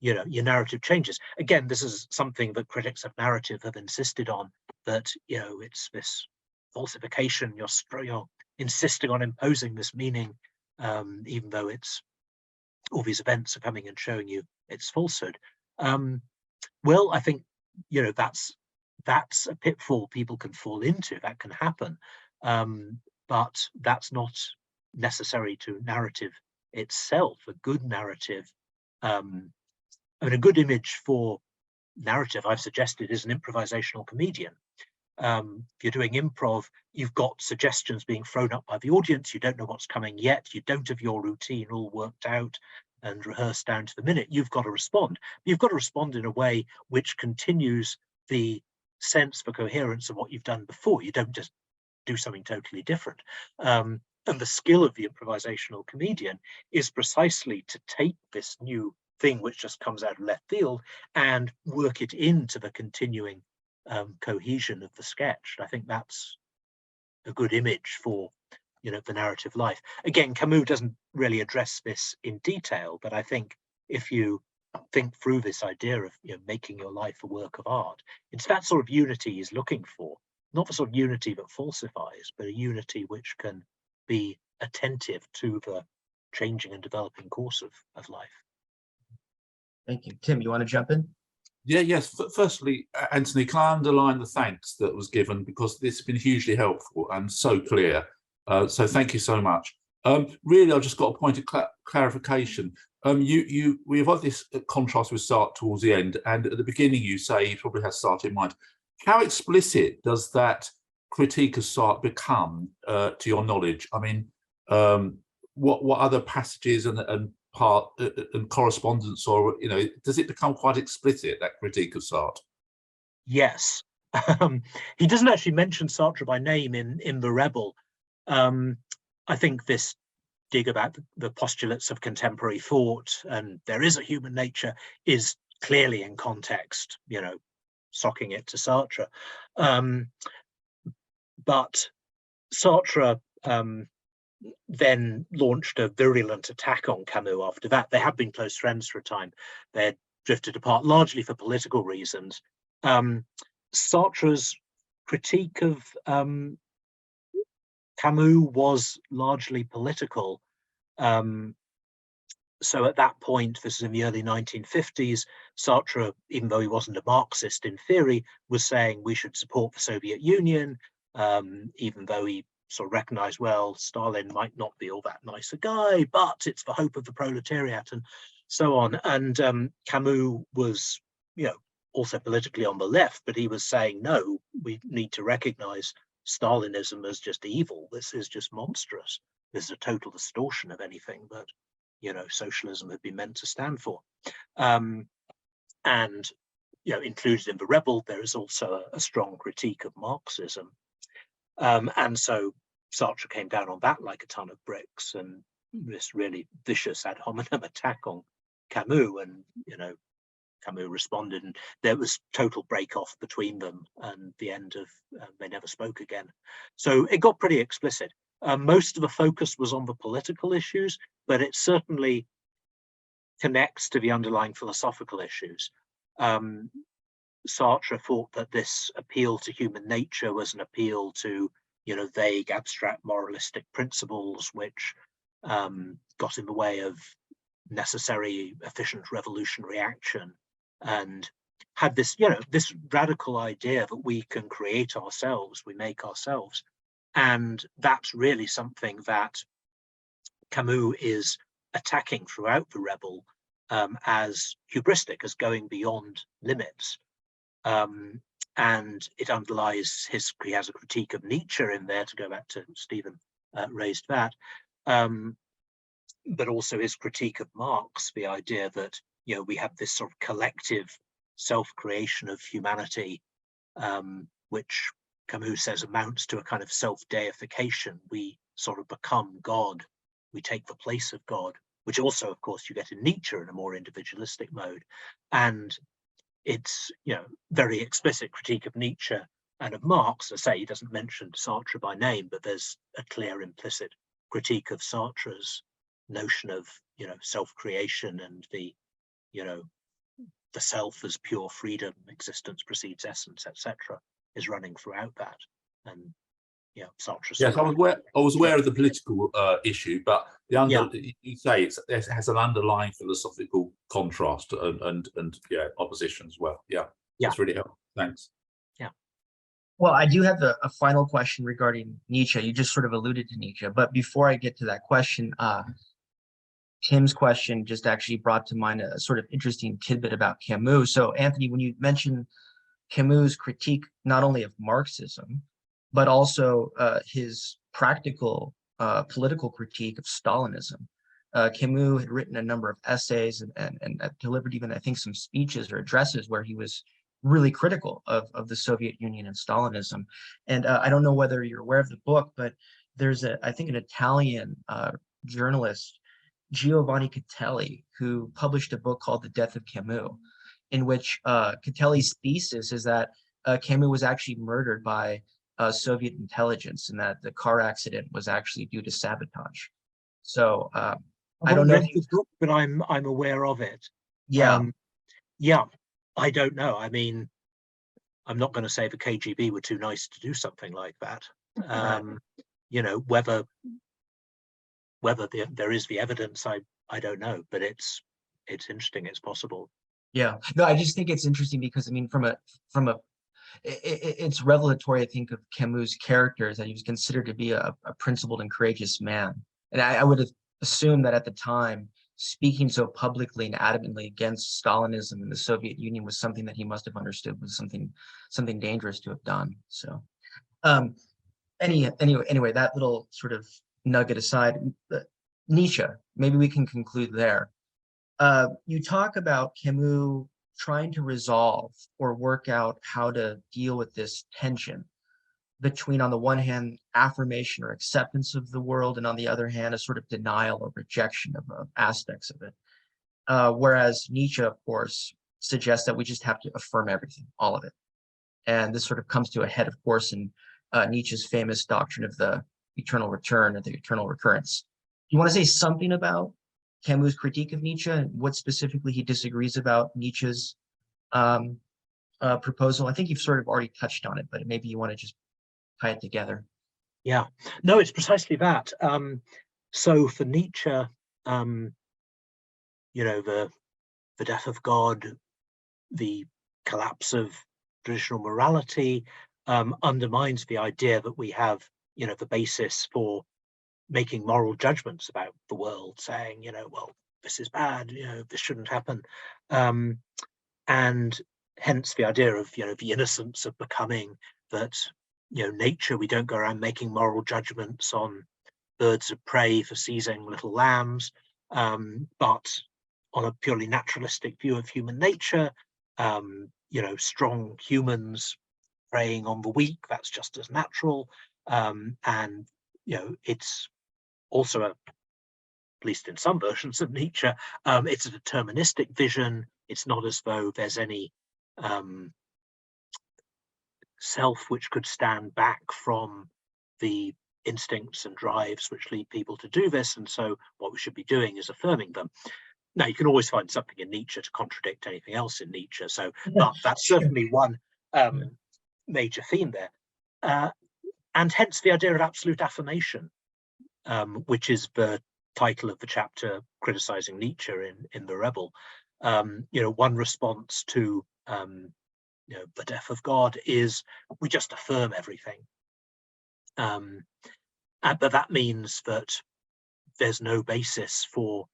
Your narrative changes. Again, this is something that critics of narrative have insisted on, that, it's this falsification, you're insisting on imposing this meaning, even though it's all these events are coming and showing you its falsehood. Well, I think, that's a pitfall people can fall into, that can happen. But that's not necessary to narrative itself. A good narrative, a good image for narrative I've suggested is an improvisational comedian. If you're doing improv, you've got suggestions being thrown up by the audience, you don't know what's coming yet, you don't have your routine all worked out and rehearsed down to the minute, you've got to respond. You've got to respond in a way which continues the sense for coherence of what you've done before. You don't just do something totally different. And the skill of the improvisational comedian is precisely to take this new thing which just comes out of left field and work it into the continuing cohesion of the sketch. I think that's a good image for the narrative life. Again, Camus doesn't really address this in detail, but I think if you think through this idea of making your life a work of art, it's that sort of unity he's looking for, not the sort of unity that falsifies, but a unity which can be attentive to the changing and developing course of life. Thank you. Tim, you want to jump in? Yes. Firstly, Anthony, can I underline the thanks that was given, because this has been hugely helpful and so clear. So thank you so much. Really, I've just got a point of clarification. We have had this contrast with Sartre towards the end, and at the beginning you say he probably has Sartre in mind. How explicit does that critique of Sartre become, to your knowledge? I mean, what other passages and part and correspondence, or does it become quite explicit, that critique of Sartre? Yes. He doesn't actually mention Sartre by name in The Rebel. I think this dig about the postulates of contemporary thought and there is a human nature is clearly in context, socking it to Sartre. But Sartre then launched a virulent attack on Camus after that. They had been close friends for a time. They had drifted apart largely for political reasons. Sartre's critique of Camus was largely political. So at that point, this is in the early 1950s, Sartre, even though he wasn't a Marxist in theory, was saying we should support the Soviet Union, even though he sort of recognized, well, Stalin might not be all that nice a guy, but it's the hope of the proletariat and so on. And Camus was, also politically on the left, but he was saying, no, we need to recognize Stalinism as just evil. This is just monstrous. This is a total distortion of anything that, socialism had been meant to stand for. And, included in The Rebel, there is also a strong critique of Marxism. And so Sartre came down on that like a ton of bricks and this really vicious ad hominem attack on Camus, and Camus responded, and there was total break off between them, and the end of they never spoke again. So it got pretty explicit. Most of the focus was on the political issues, but it certainly connects to the underlying philosophical issues. Sartre thought that this appeal to human nature was an appeal to, vague, abstract, moralistic principles, which got in the way of necessary, efficient revolutionary action, and had this, this radical idea that we can create ourselves, we make ourselves. And that's really something that Camus is attacking throughout the Rebel as hubristic, as going beyond limits. And it underlies he has a critique of Nietzsche in there, to go back to Stephen raised that, but also his critique of Marx, the idea that, we have this sort of collective self-creation of humanity, which Camus says amounts to a kind of self-deification. We sort of become God, we take the place of God, which also, of course, you get in Nietzsche in a more individualistic mode. And it's, very explicit critique of Nietzsche and of Marx. As I say, he doesn't mention Sartre by name, but there's a clear implicit critique of Sartre's notion of, self-creation and the self as pure freedom, existence precedes essence, etc., is running throughout that. And Sartre. Yes, I was aware of the political issue, but you say it has an underlying philosophical contrast and opposition as well. Yeah, that's really helpful. Thanks. Yeah. Well, I do have a final question regarding Nietzsche. You just sort of alluded to Nietzsche, but before I get to that question, Tim's question just actually brought to mind a sort of interesting tidbit about Camus. So, Anthony, when you mentioned Camus' critique not only of Marxism, but also his practical political critique of Stalinism. Camus had written a number of essays and delivered even, I think, some speeches or addresses where he was really critical of the Soviet Union and Stalinism. And I don't know whether you're aware of the book, but there's I think an Italian journalist, Giovanni Catelli, who published a book called The Death of Camus, in which Catelli's thesis is that Camus was actually murdered by Soviet intelligence, and that the car accident was actually due to sabotage. So I don't know, but I'm aware of it. Yeah, I don't know. I mean, I'm not going to say the KGB were too nice to do something like that. Whether there is the evidence, I don't know, but it's interesting. It's possible. Yeah, no, I just think it's interesting because, I mean, it's revelatory, I think, of Camus' character, that he was considered to be a principled and courageous man. And I would have assumed that at the time, speaking so publicly and adamantly against Stalinism and the Soviet Union was something that he must have understood was something dangerous to have done. So anyway, that little sort of nugget aside, Nietzsche, maybe we can conclude there. You talk about Camus trying to resolve or work out how to deal with this tension between, on the one hand, affirmation or acceptance of the world, and on the other hand, a sort of denial or rejection of aspects of it. Whereas Nietzsche, of course, suggests that we just have to affirm everything, all of it. And this sort of comes to a head, of course, in Nietzsche's famous doctrine of the eternal return or the eternal recurrence. Do you want to say something about Camus' critique of Nietzsche and what specifically he disagrees about Nietzsche's proposal? I think you've sort of already touched on it, but maybe you want to just tie it together. Yeah, no, it's precisely that. So for Nietzsche, the death of God, the collapse of traditional morality undermines the idea that we have, the basis for making moral judgments about the world, saying, well, this is bad, this shouldn't happen. And hence the idea of, the innocence of becoming, that, nature, we don't go around making moral judgments on birds of prey for seizing little lambs, but on a purely naturalistic view of human nature, strong humans preying on the weak, that's just as natural. And, it's also at least in some versions of Nietzsche, it's a deterministic vision. It's not as though there's any self which could stand back from the instincts and drives which lead people to do this, and so what we should be doing is affirming them. Now, you can always find something in Nietzsche to contradict anything else in Nietzsche, so but that's certainly one major theme there, and hence the idea of absolute affirmation, which is the title of the chapter criticizing Nietzsche in The Rebel. One response to the death of God is we just affirm everything, but that means that there's no basis for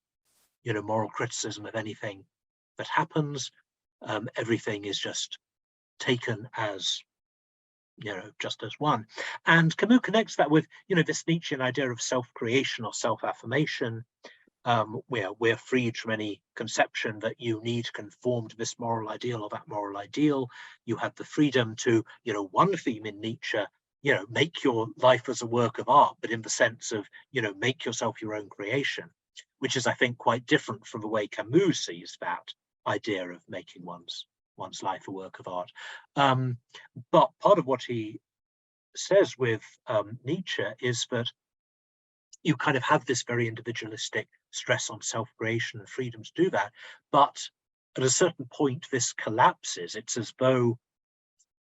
moral criticism of anything that happens. Everything is just taken as just as one. And Camus connects that with this Nietzschean idea of self-creation or self-affirmation, where we're freed from any conception that you need to conform to this moral ideal or that moral ideal. You have the freedom to, one theme in Nietzsche, make your life as a work of art, but in the sense of, make yourself your own creation, which is, I think, quite different from the way Camus sees that idea of making one's life a work of art. But part of what he says with Nietzsche is that you kind of have this very individualistic stress on self-creation and freedom to do that, but at a certain point this collapses. It's as though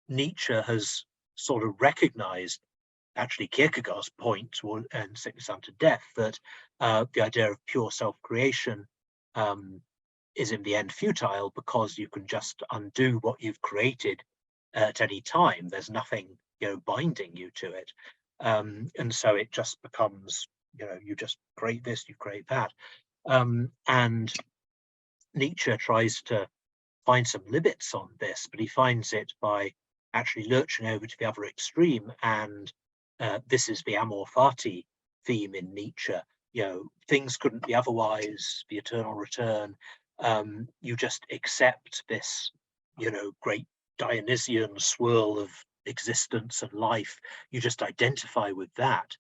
Nietzsche has sort of recognized, actually Kierkegaard's point in Sickness Unto Death, that the idea of pure self-creation is in the end futile, because you can just undo what you've created at any time. There's nothing binding you to it, and so it just becomes you just create this, you create that, and Nietzsche tries to find some limits on this, but he finds it by actually lurching over to the other extreme, and this is the amor fati theme in Nietzsche. Things couldn't be otherwise, the eternal return. You just accept this great Dionysian swirl of existence and life. You just identify with that.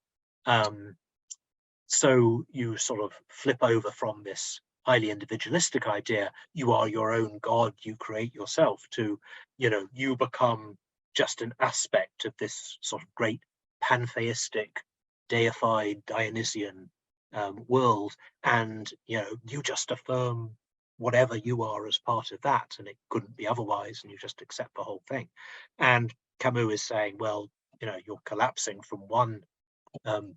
So you sort of flip over from this highly individualistic idea, you are your own God, you create yourself, to you become just an aspect of this sort of great pantheistic, deified Dionysian world, and you just affirm whatever you are as part of that, and it couldn't be otherwise, and you just accept the whole thing. And Camus is saying, well, you're collapsing from one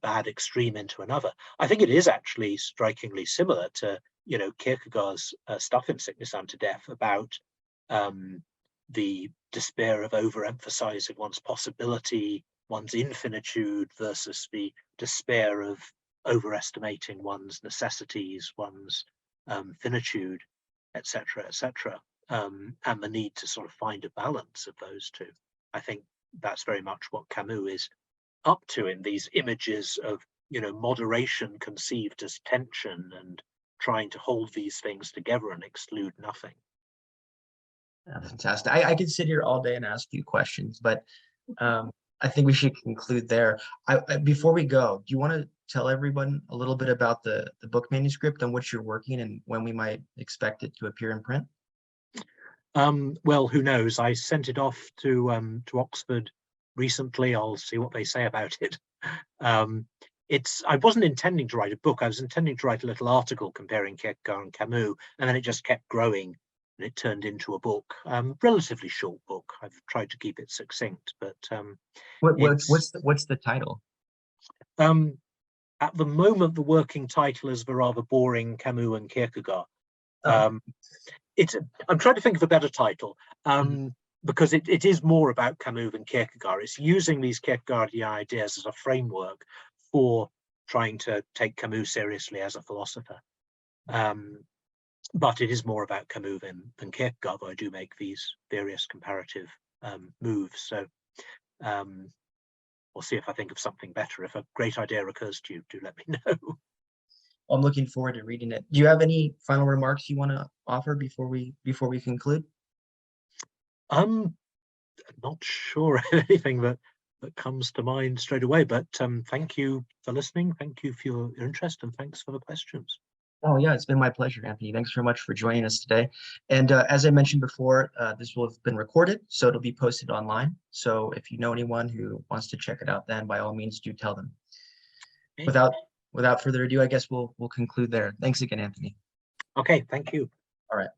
bad extreme into another. I think it is actually strikingly similar to Kierkegaard's stuff in Sickness Unto Death about the despair of overemphasizing one's possibility, one's infinitude, versus the despair of overestimating one's necessities, one's finitude, etc., etc., and the need to sort of find a balance of those two. I think that's very much what Camus is up to in these images of moderation conceived as tension, and trying to hold these things together and exclude nothing. Fantastic. I could sit here all day and ask you questions, but I think we should conclude there. Before we go, do you want to tell everyone a little bit about the book manuscript, on which you're working, and when we might expect it to appear in print? Well, who knows? I sent it off to Oxford recently. I'll see what they say about it. I wasn't intending to write a book. I was intending to write a little article comparing Kierkegaard and Camus, and then it just kept growing, and it turned into a book. Relatively short book. I've tried to keep it succinct, but what's the title? At the moment, the working title is the rather boring Camus and Kierkegaard. I'm trying to think of a better title, because it is more about Camus than Kierkegaard. It's using these Kierkegaardian ideas as a framework for trying to take Camus seriously as a philosopher. But it is more about Camus than Kierkegaard, though I do make these various comparative moves. So we'll see if I think of something better. If a great idea occurs to you, do let me know. I'm looking forward to reading it. Do you have any final remarks you want to offer before we conclude? I'm not sure of anything that that comes to mind straight away. But thank you for listening. Thank you for your interest, and thanks for the questions. Oh yeah, it's been my pleasure, Anthony. Thanks very much for joining us today. And as I mentioned before, this will have been recorded, so it'll be posted online. So if you know anyone who wants to check it out, then by all means do tell them. Okay. Without further ado, I guess we'll conclude there. Thanks again, Anthony. Okay, thank you. All right.